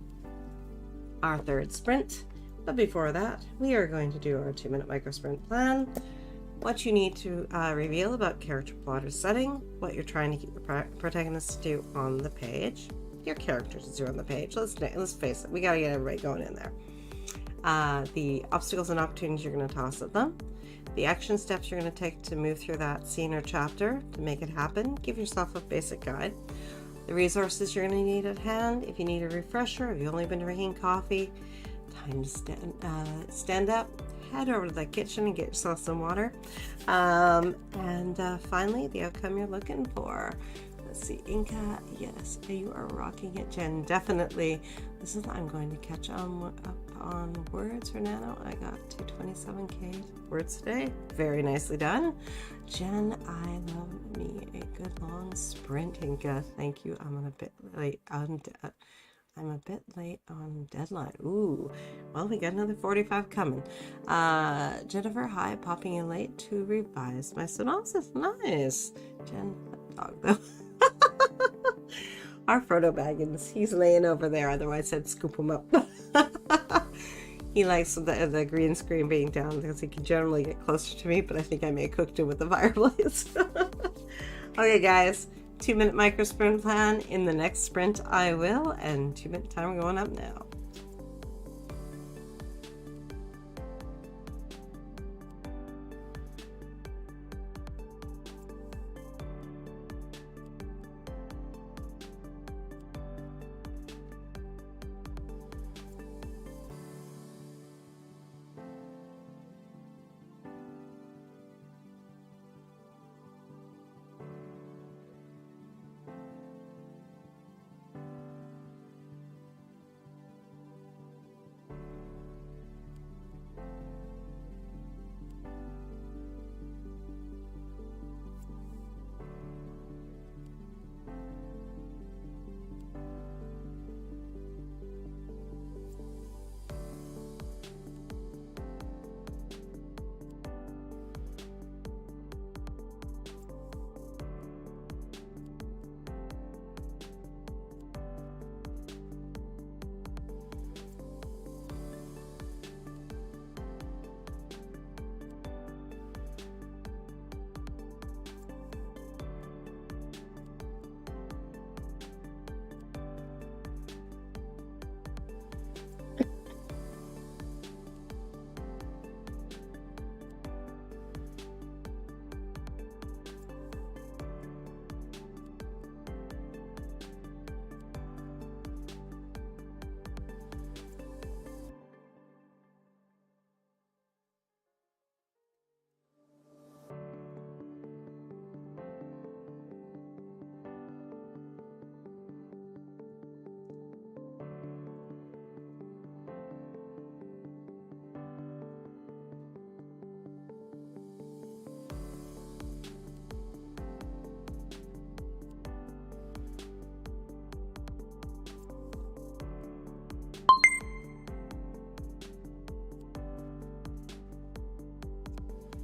our third sprint. But before that, we are going to do our 2-minute micro sprint plan. What you need to reveal about character plotter setting, what you're trying to get your protagonists to do on the page, your characters to do on the page. Let's face it, we got to get everybody going in there. The obstacles and opportunities you're going to toss at them, the action steps you're going to take to move through that scene or chapter to make it happen. Give yourself a basic guide. The resources you're going to need at hand. If you need a refresher, if you've only been drinking coffee, time to stand up, head over to the kitchen and get yourself some water. And finally, the outcome you're looking for. Let's see, Inca, yes, you are rocking it. Jen, definitely. I'm going to catch up on words for Nano. I got to 27K words today. Very nicely done. Jen, I love me a good long sprint. Inca, thank you. I'm a bit late on deadline. Ooh, well, we got another 45 coming. Jennifer, hi, popping in late to revise my synopsis. Nice. Jen, dog though. Our Frodo Baggins, he's laying over there, otherwise I'd scoop him up. He likes the green screen being down because he can generally get closer to me, but I think I may have cooked him with the fireplace. Okay, guys, 2-minute micro sprint plan. In the next sprint, I will, and 2-minute timer going up now.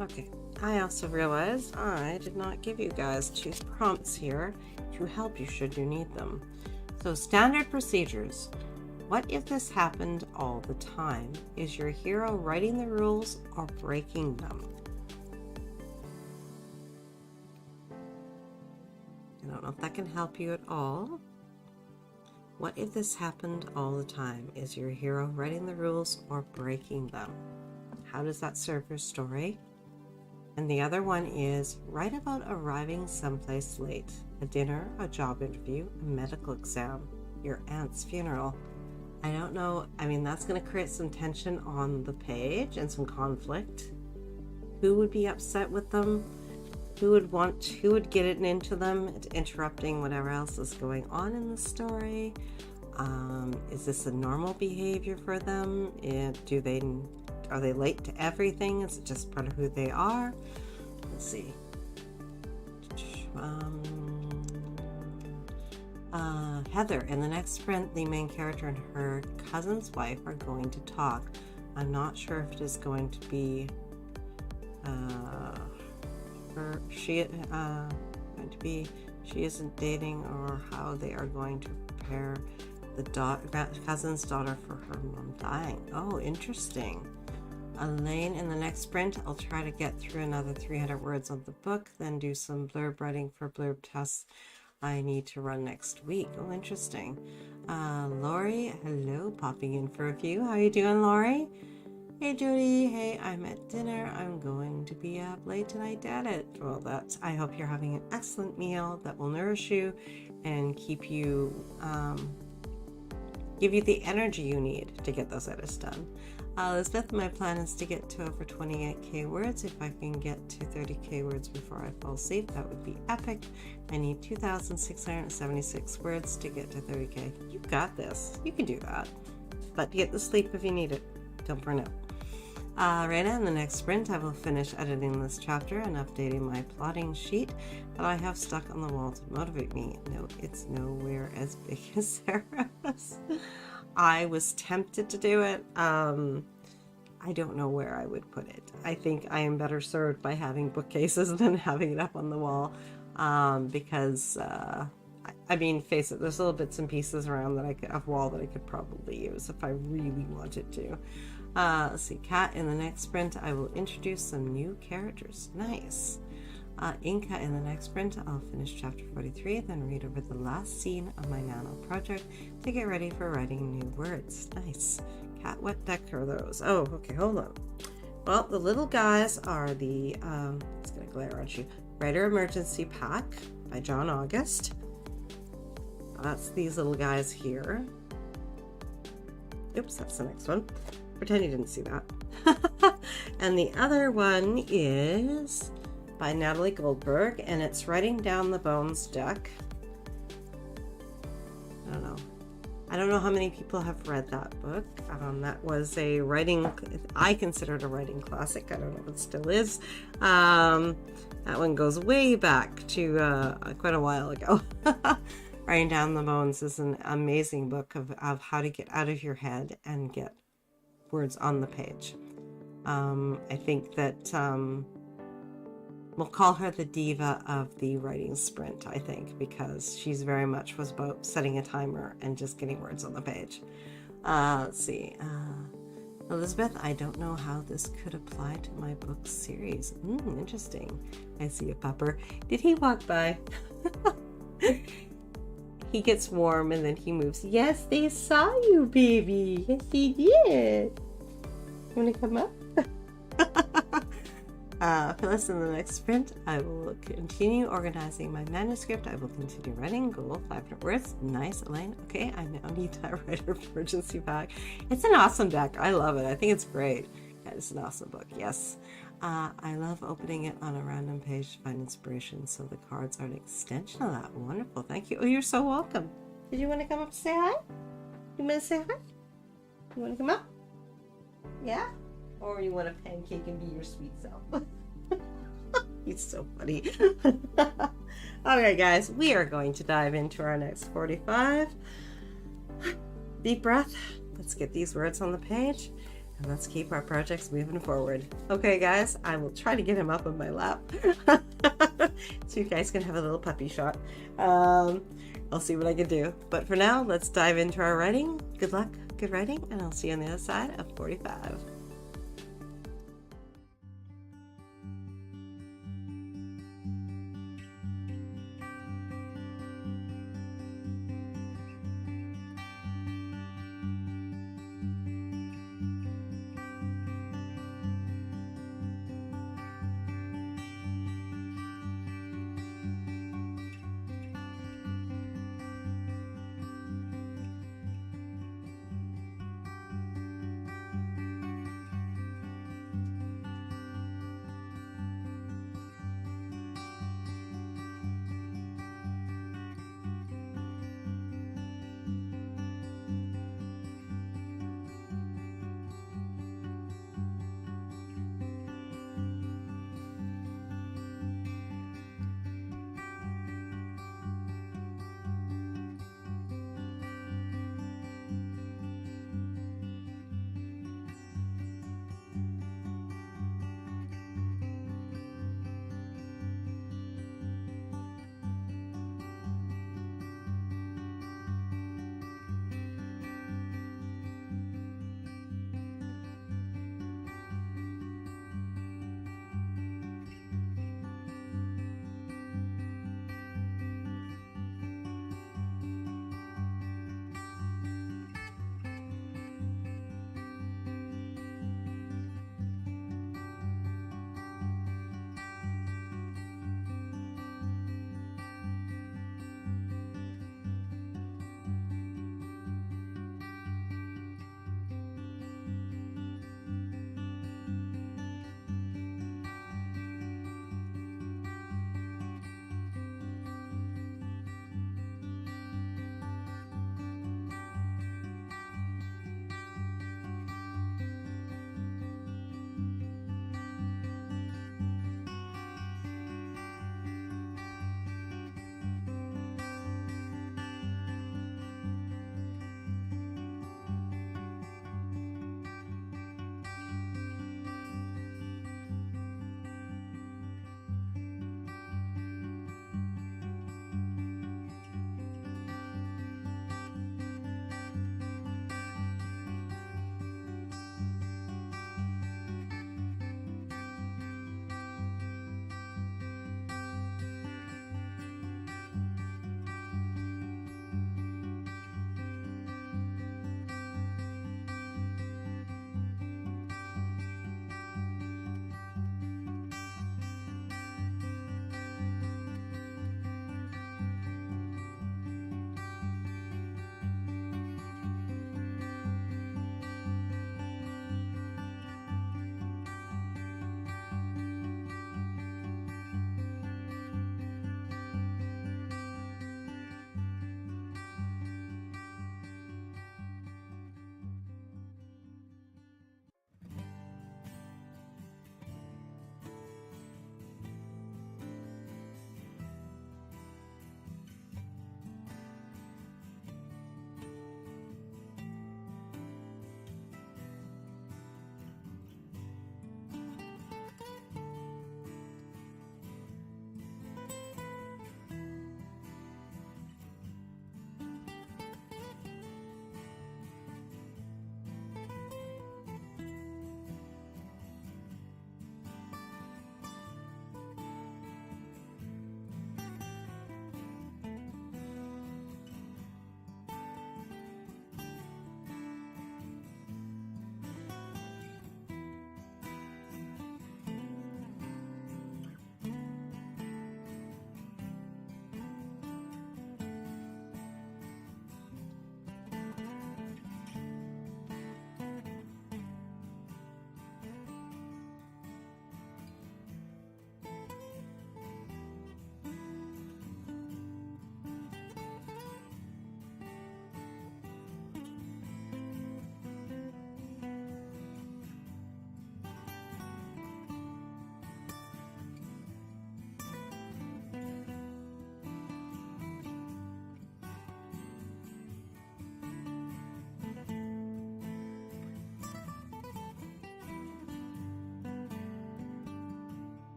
Okay, I also realized I did not give you guys 2 prompts here to help you should you need them. So standard procedures. What if this happened all the time? Is your hero writing the rules or breaking them? I don't know if that can help you at all. What if this happened all the time? Is your hero writing the rules or breaking them? How does that serve your story? And the other one is write about arriving someplace late. A dinner, a job interview, a medical exam, your aunt's funeral. I don't know. I mean, that's going to create some tension on the page and some conflict. Who would be upset with them? Who would get it into them, interrupting whatever else is going on in the story? Is this a normal behavior for them? Are they late to everything? Is it just part of who they are? Let's see. Heather, in the next sprint, the main character and her cousin's wife are going to talk. I'm not sure if it is going to be she isn't dating, or how they are going to prepare the cousin's daughter for her mom dying. Oh, interesting. Elaine, in the next sprint, I'll try to get through another 300 words of the book, then do some blurb writing for blurb tests I need to run next week. Oh, interesting. Lori, hello, popping in for a few. How you doing, Lori? Hey, Jody. Hey, I'm at dinner. I'm going to be up late tonight, Dad. Well, I hope you're having an excellent meal that will nourish you and keep you, give you the energy you need to get those edits done. Elizabeth, my plan is to get to over 28k words. If I can get to 30k words before I fall asleep, that would be epic. I need 2,676 words to get to 30k. You got this. You can do that. But get the sleep if you need it. Don't burn out. Raina, in the next sprint, I will finish editing this chapter and updating my plotting sheet that I have stuck on the wall to motivate me. No, it's nowhere as big as Sarah's. I was tempted to do it. I don't know where I would put it. I think I am better served by having bookcases than having it up on the wall, because I mean, face it, there's little bits and pieces around of wall that I could probably use if I really wanted to. Let's see, Kat, in the next sprint, I will introduce some new characters. Nice. Inca, in the next sprint, I'll finish chapter 43, then read over the last scene of my Nano project to get ready for writing new words. Nice. Kat, what deck are those? Oh, okay, hold on. Well, the little guys are the, it's going to glare at you, Writer Emergency Pack by John August. That's these little guys here. Oops, that's the next one. Pretend you didn't see that. And the other one is by Natalie Goldberg, and it's Writing Down the Bones deck. I don't know how many people have read that book. That was a writing, I consider it a writing classic. I don't know if it still is. That one goes way back to quite a while ago. Writing Down the Bones is an amazing book of how to get out of your head and get words on the page. I think that we'll call her the diva of the writing sprint, I think, because she's very much was about setting a timer and just getting words on the page. Let's see. Elizabeth, I don't know how this could apply to my book series. Interesting. I see a pupper. Did he walk by? He gets warm and then he moves. Yes, they saw you, baby. Yes, they did. You want to come up? Phyllis, in the next sprint, I will continue organizing my manuscript. I will continue writing. Goal, 500 words. Nice, Elaine. Okay, I now need that Writer Emergency Pack. It's an awesome deck. I love it. I think it's great. Yeah, it's an awesome book. Yes. I love opening it on a random page to find inspiration, so the cards are an extension of that. Wonderful. Thank you. Oh, you're so welcome. Did you want to come up and say hi? You want to say hi? You want to come up? Yeah? Or you want a pancake and be your sweet self? He's so funny. Okay, guys, we are going to dive into our next 45. Deep breath. Let's get these words on the page. And let's keep our projects moving forward. Okay, guys, I will try to get him up on my lap. So you guys can have a little puppy shot. I'll see what I can do. But for now, let's dive into our writing. Good luck, good writing, and I'll see you on the other side of 45.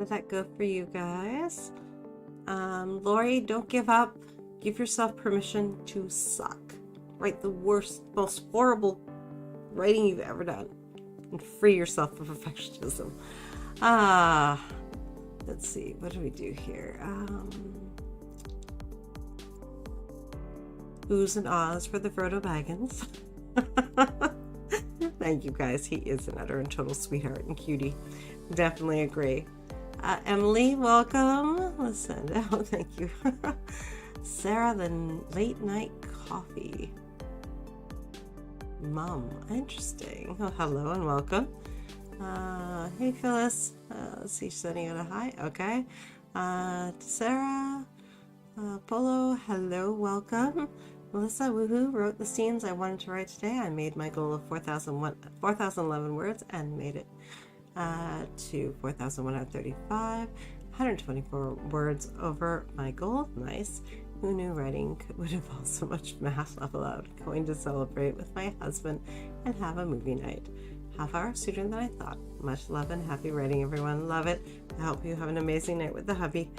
did that go for you guys? Lori, don't give up. Give yourself permission to suck. Write the worst, most horrible writing you've ever done. And free yourself from perfectionism. Let's see. What do we do here? Oohs and ahs for the Frodo Baggins. Thank you guys. He is an utter and total sweetheart and cutie. Definitely agree. Emily, welcome. Listen, oh, thank you. Sarah, the late night coffee mom. Interesting. Oh, hello and welcome. Hey, Phyllis. Let's see, sending out a hi. Okay. Sarah, Polo, hello, welcome. Melissa, woohoo, wrote the scenes I wanted to write today. I made my goal of 4,011 words and made it to 4,135, 124 words over my goal. Nice. Who knew writing would involve so much math? Laugh aloud. Going to celebrate with my husband and have a movie night. Half hour sooner than I thought. Much love and happy writing, everyone. Love it. I hope you have an amazing night with the hubby.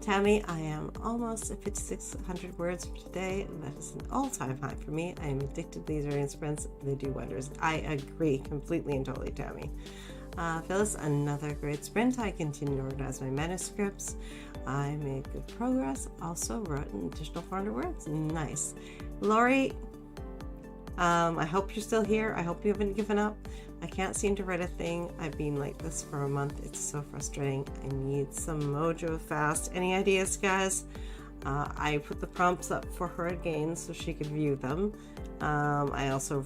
Tammy, I am almost at 5,600 words for today. That is an all-time high for me. I am addicted to these writing sprints. They do wonders. I agree completely and totally, Tammy. Phyllis, another great sprint. I continue to organize my manuscripts. I made good progress. Also wrote an additional 400 words. Nice. Lori, I hope you're still here. I hope you haven't given up. I can't seem to write a thing. I've been like this for a month. It's so frustrating. I need some mojo fast. Any ideas, guys? I put the prompts up for her again so she could view them. I also,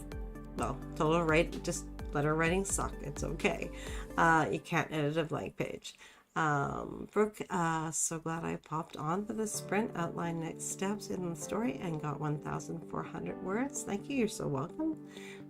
told her write, just let her writing suck. It's okay. You can't edit a blank page. Brooke, so glad I popped on for the sprint. Outline next steps in the story and got 1,400 words. Thank you. You're so welcome.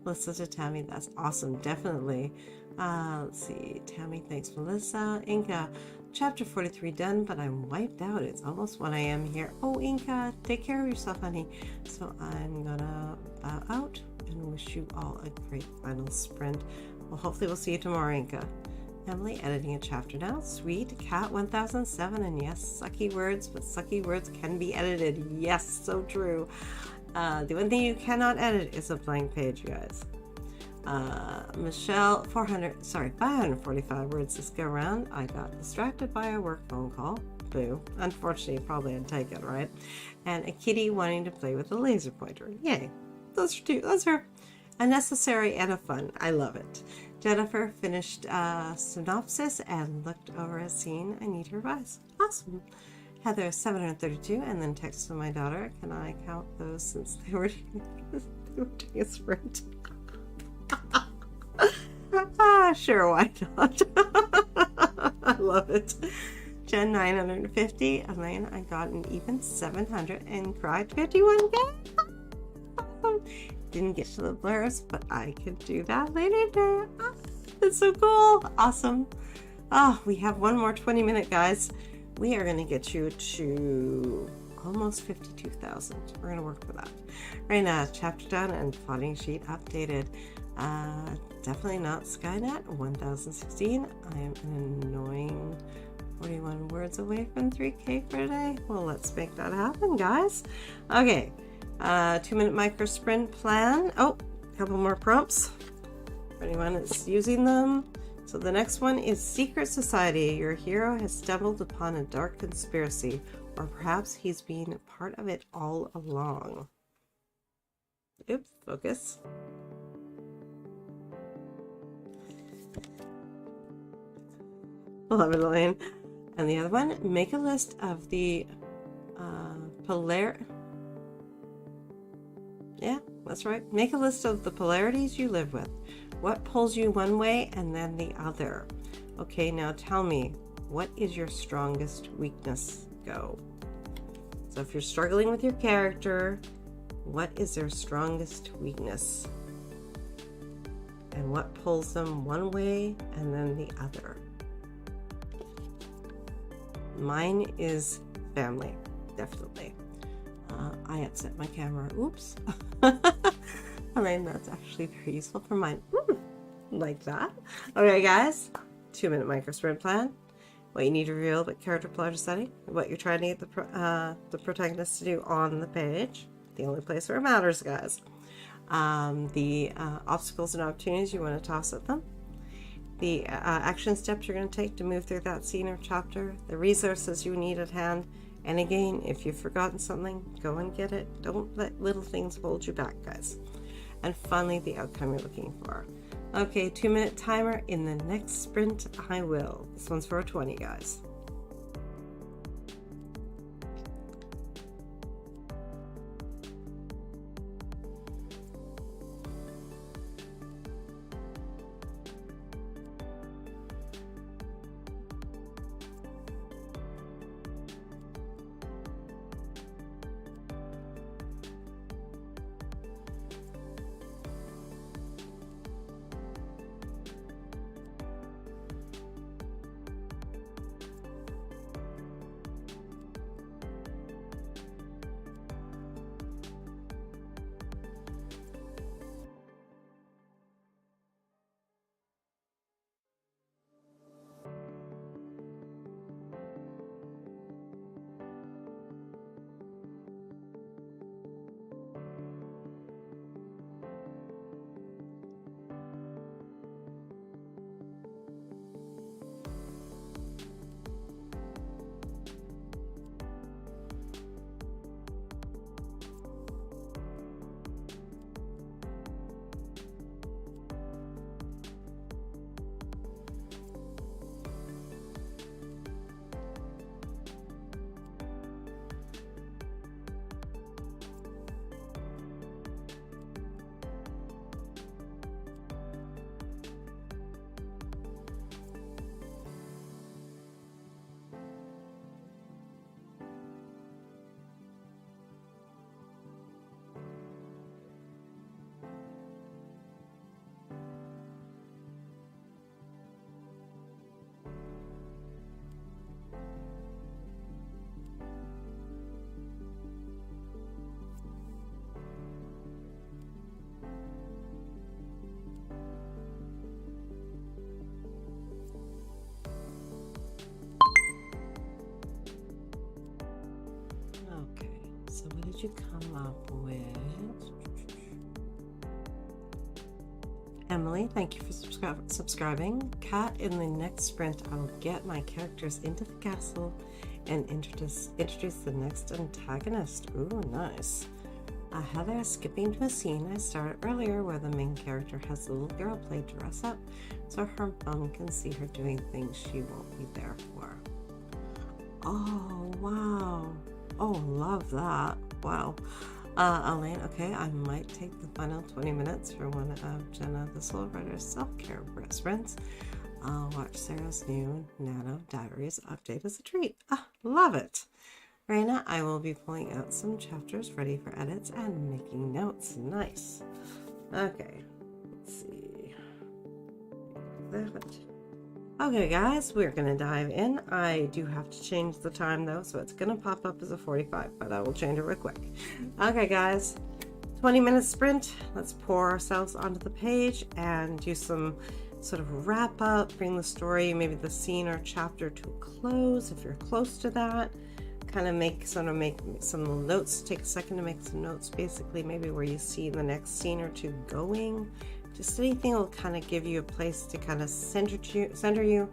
Melissa to Tammy, that's awesome. Definitely. Let's see. Tammy, thanks, Melissa. Inca, chapter 43 done, but I'm wiped out. It's almost 1 a.m. here. Oh, Inca, take care of yourself, honey. So I'm gonna bow out and wish you all a great final sprint. Well, hopefully we'll see you tomorrow, Inca. Emily, editing a chapter now. Sweet. Cat 1007, and yes, sucky words, but sucky words can be edited. Yes, so true. The one thing you cannot edit is a blank page, you guys. Michelle, 545 words this go around. I got distracted by a work phone call. Boo. Unfortunately, probably I'd take it, right? And a kitty wanting to play with a laser pointer. Yay. Those are two. Those are unnecessary and a fun. I love it. Jennifer finished synopsis and looked over a scene I need to revise. Awesome. Heather, 732, and then text to my daughter. Can I count those since they were doing a sprint? Sure, why not? I love it. Jen, 950. Elaine, I got an even 700 and cried 51 again. Didn't get to the blurs, but I could do that later today. Oh, that's so cool. Awesome. Oh, we have one more 20-minute, guys. We are going to get you to almost 52,000. We're going to work for that. Right now, chapter done and plotting sheet updated. Definitely not Skynet. 1016. I am an annoying 41 words away from 3K for today. Well, let's make that happen, guys. Okay. 2-minute micro sprint plan. Oh, a couple more prompts for anyone that's using them. So the next one is Secret Society. Your hero has stumbled upon a dark conspiracy, or perhaps he's been part of it all along. Oops, focus. Love it, Elaine. And the other one, make a list of the Yeah, that's right. Make a list of the polarities you live with. What pulls you one way and then the other? Okay, now tell me, what is your strongest weakness? Go. So if you're struggling with your character, what is their strongest weakness? And what pulls them one way and then the other? Mine is family, definitely. I upset my camera. Oops. I mean, that's actually very useful for mine. Like that. Okay, guys. 2-minute micro sprint plan. what you need to reveal about character pleasure setting, what you're trying to get the protagonist to do on the page, the only place where it matters, guys. The obstacles and opportunities you want to toss at them, the action steps you're going to take to move through that scene or chapter, the resources you need at hand, and again, if you've forgotten something, go and get it. Don't let little things hold you back, guys. And finally, the outcome you're looking for. Okay, 2-minute timer. In the next sprint, I will. This one's for a 20, guys. So what did you come up with? Emily, thank you for subscribing. Kat, in the next sprint, I will get my characters into the castle and introduce the next antagonist. Ooh, nice. Heather, skipping to a scene I started earlier where the main character has the little girl play dress up so her mom can see her doing things she won't be there for. Oh, wow. Oh, love that. Wow. Elaine, okay, I might take the final 20 minutes for one of Jenna the Soul Writer's self-care sprints. I'll watch Sarah's new Nano Diaries update as a treat. Love it. Raina, I will be pulling out some chapters ready for edits and making notes. Nice. Okay, let's see. Okay, guys, we're going to dive in. I do have to change the time, though, so it's going to pop up as a 45, but I will change it real quick. Okay, guys, 20-minute sprint. Let's pour ourselves onto the page and do some sort of wrap up, bring the story, maybe the scene or chapter to a close if you're close to that. Kind of make some notes, take a second to make some notes, basically maybe where you see the next scene or two going. Just anything will kind of give you a place to kind of center you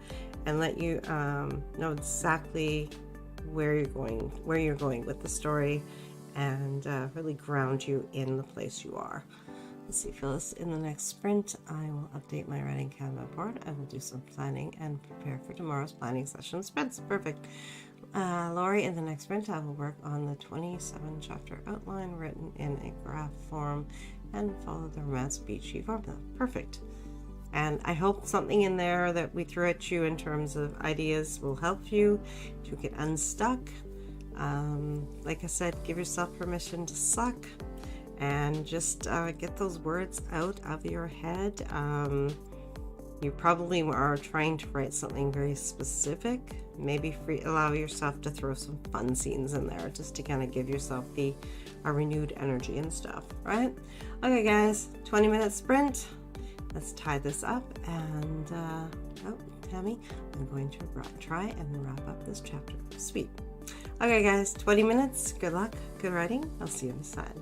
and let you know exactly where you're going with the story, and really ground you in the place you are. Let's see, Phyllis, in the next sprint, I will update my writing Canva board. I will do some planning and prepare for tomorrow's planning session sprints. Perfect. Lori, in the next sprint, I will work on the 27 chapter outline written in a graph form and follow the romance beachy formula. Perfect. And I hope something in there that we threw at you in terms of ideas will help you to get unstuck. Like I said, give yourself permission to suck and just get those words out of your head. You probably are trying to write something very specific. Maybe allow yourself to throw some fun scenes in there just to kind of give yourself a renewed energy and stuff, right? Okay, guys, 20-minute sprint. Let's tie this up and Tammy, I'm going to try and wrap up this chapter. Sweet. Okay, guys, 20 minutes. Good luck. Good writing. I'll see you on the side.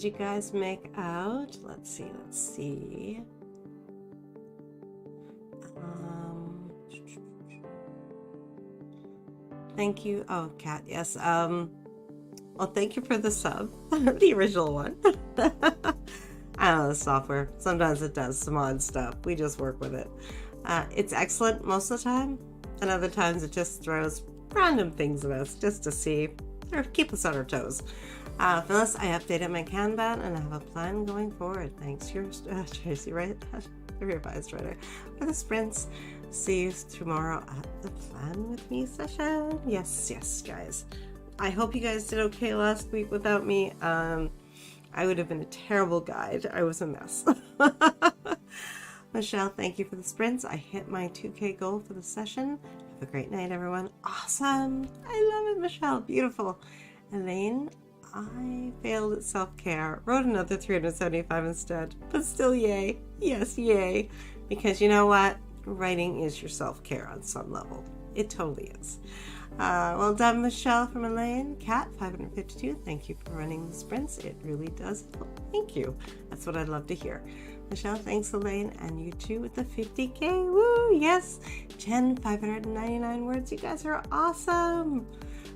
did you guys make out? Let's see. Thank you. Oh, Kat, yes. Well, thank you for the sub, the original one. I don't know the software. Sometimes it does some odd stuff. We just work with it. It's excellent most of the time, and other times it just throws random things at us just to see or keep us on our toes. Phyllis, I updated my Kanban and I have a plan going forward. Thanks, yours, Tracy, right? The revised writer for the sprints. See you tomorrow at the Plan With Me session. Yes, guys. I hope you guys did okay last week without me. I would have been a terrible guide. I was a mess. Michelle, thank you for the sprints. I hit my 2K goal for the session. Have a great night, everyone. Awesome. I love it, Michelle. Beautiful. Elaine, I failed at self-care. Wrote another 375 instead. But still, yay. Yes, yay. Because you know what? Writing is your self-care on some level. It totally is. Well done, Michelle from Elaine. Kat, 552. Thank you for running the sprints. It really does help. Thank you. That's what I'd love to hear. Michelle, thanks, Elaine. And you too with the 50K. Woo, yes. Jen, 599 words. You guys are awesome.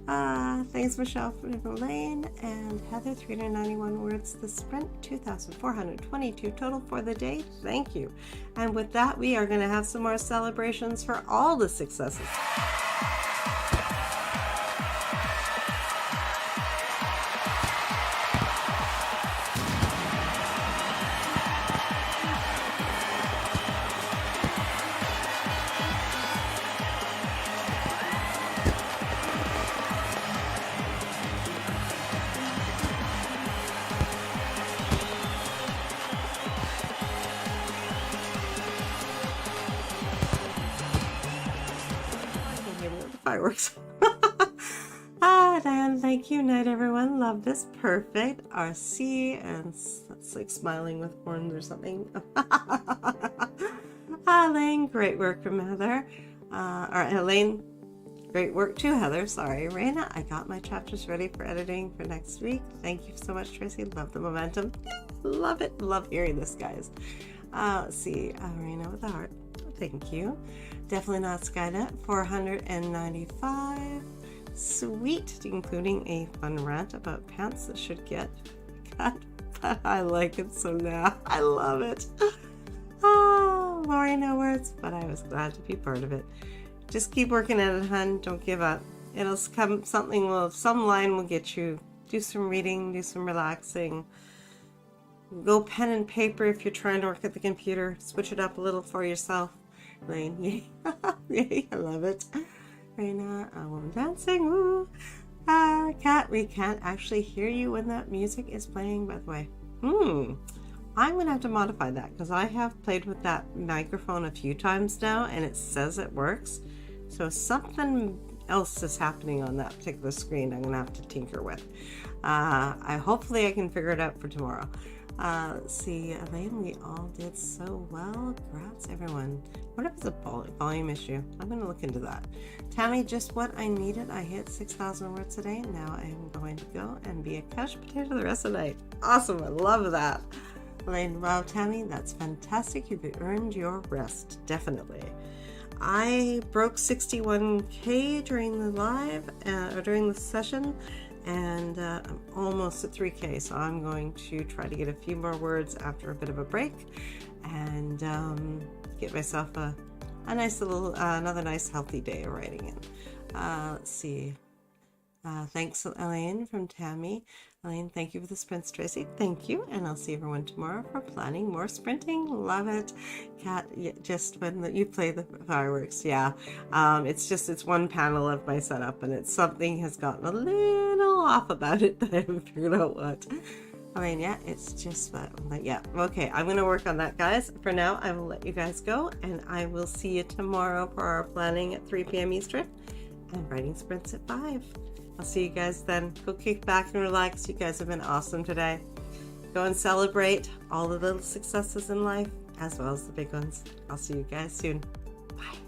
Thanks, Michelle from Elaine. And Heather, 391 words. The sprint, 2,422 total for the day. Thank you. And with that, we are going to have some more celebrations for all the successes. Fireworks. Diane, thank you. Night, everyone. Love this. Perfect. RC, and that's like smiling with horns or something. Elaine, great work from Heather. Elaine, great work too, Heather. Sorry. Raina, I got my chapters ready for editing for next week. Thank you so much, Tracy. Love the momentum. Love it. Love hearing this, guys. Let's see. Raina with a heart. Thank you. Definitely not Skynet. 495. Sweet, including a fun rant about pants that should get cut. But I like it so now. I love it. Oh, Lori, no words, but I was glad to be part of it. Just keep working at it, hun. Don't give up. It'll come. Some line will get you. Do some reading. Do some relaxing. Go pen and paper if you're trying to work at the computer. Switch it up a little for yourself. Lane, yay. Yay, I love it. Raina, woman dancing, woo. Kat, we can't actually hear you when that music is playing, by the way. I'm going to have to modify that because I have played with that microphone a few times now and it says it works. So something else is happening on that particular screen I'm going to have to tinker with. Hopefully I can figure it out for tomorrow. Let's see, Elaine, we all did so well. Congrats, everyone. What if it's a volume issue? I'm going to look into that. Tammy, just what I needed. I hit 6,000 words today. Now I am going to go and be a couch potato the rest of the night. Awesome. I love that. Elaine, wow, Tammy, that's fantastic. You've earned your rest. Definitely. I broke 61K during the live, or during the session. And I'm almost at 3K, so I'm going to try to get a few more words after a bit of a break and get myself a nice little, another nice healthy day of writing in. Let's see. Thanks, Elaine from Tammy. Elaine, thank you for the sprints, Tracy. Thank you, and I'll see everyone tomorrow for planning more sprinting. Love it. Kat, just when you play the fireworks, yeah. It's one panel of my setup, and something has gotten a little off about it, but I haven't figured out what. I mean, yeah, it's just that. Yeah, okay, I'm going to work on that, guys. For now, I will let you guys go, and I will see you tomorrow for our planning at 3 p.m. Eastern and writing sprints at 5. I'll see you guys then. Go kick back and relax. You guys have been awesome today. Go and celebrate all the little successes in life as well as the big ones. I'll see you guys soon. Bye.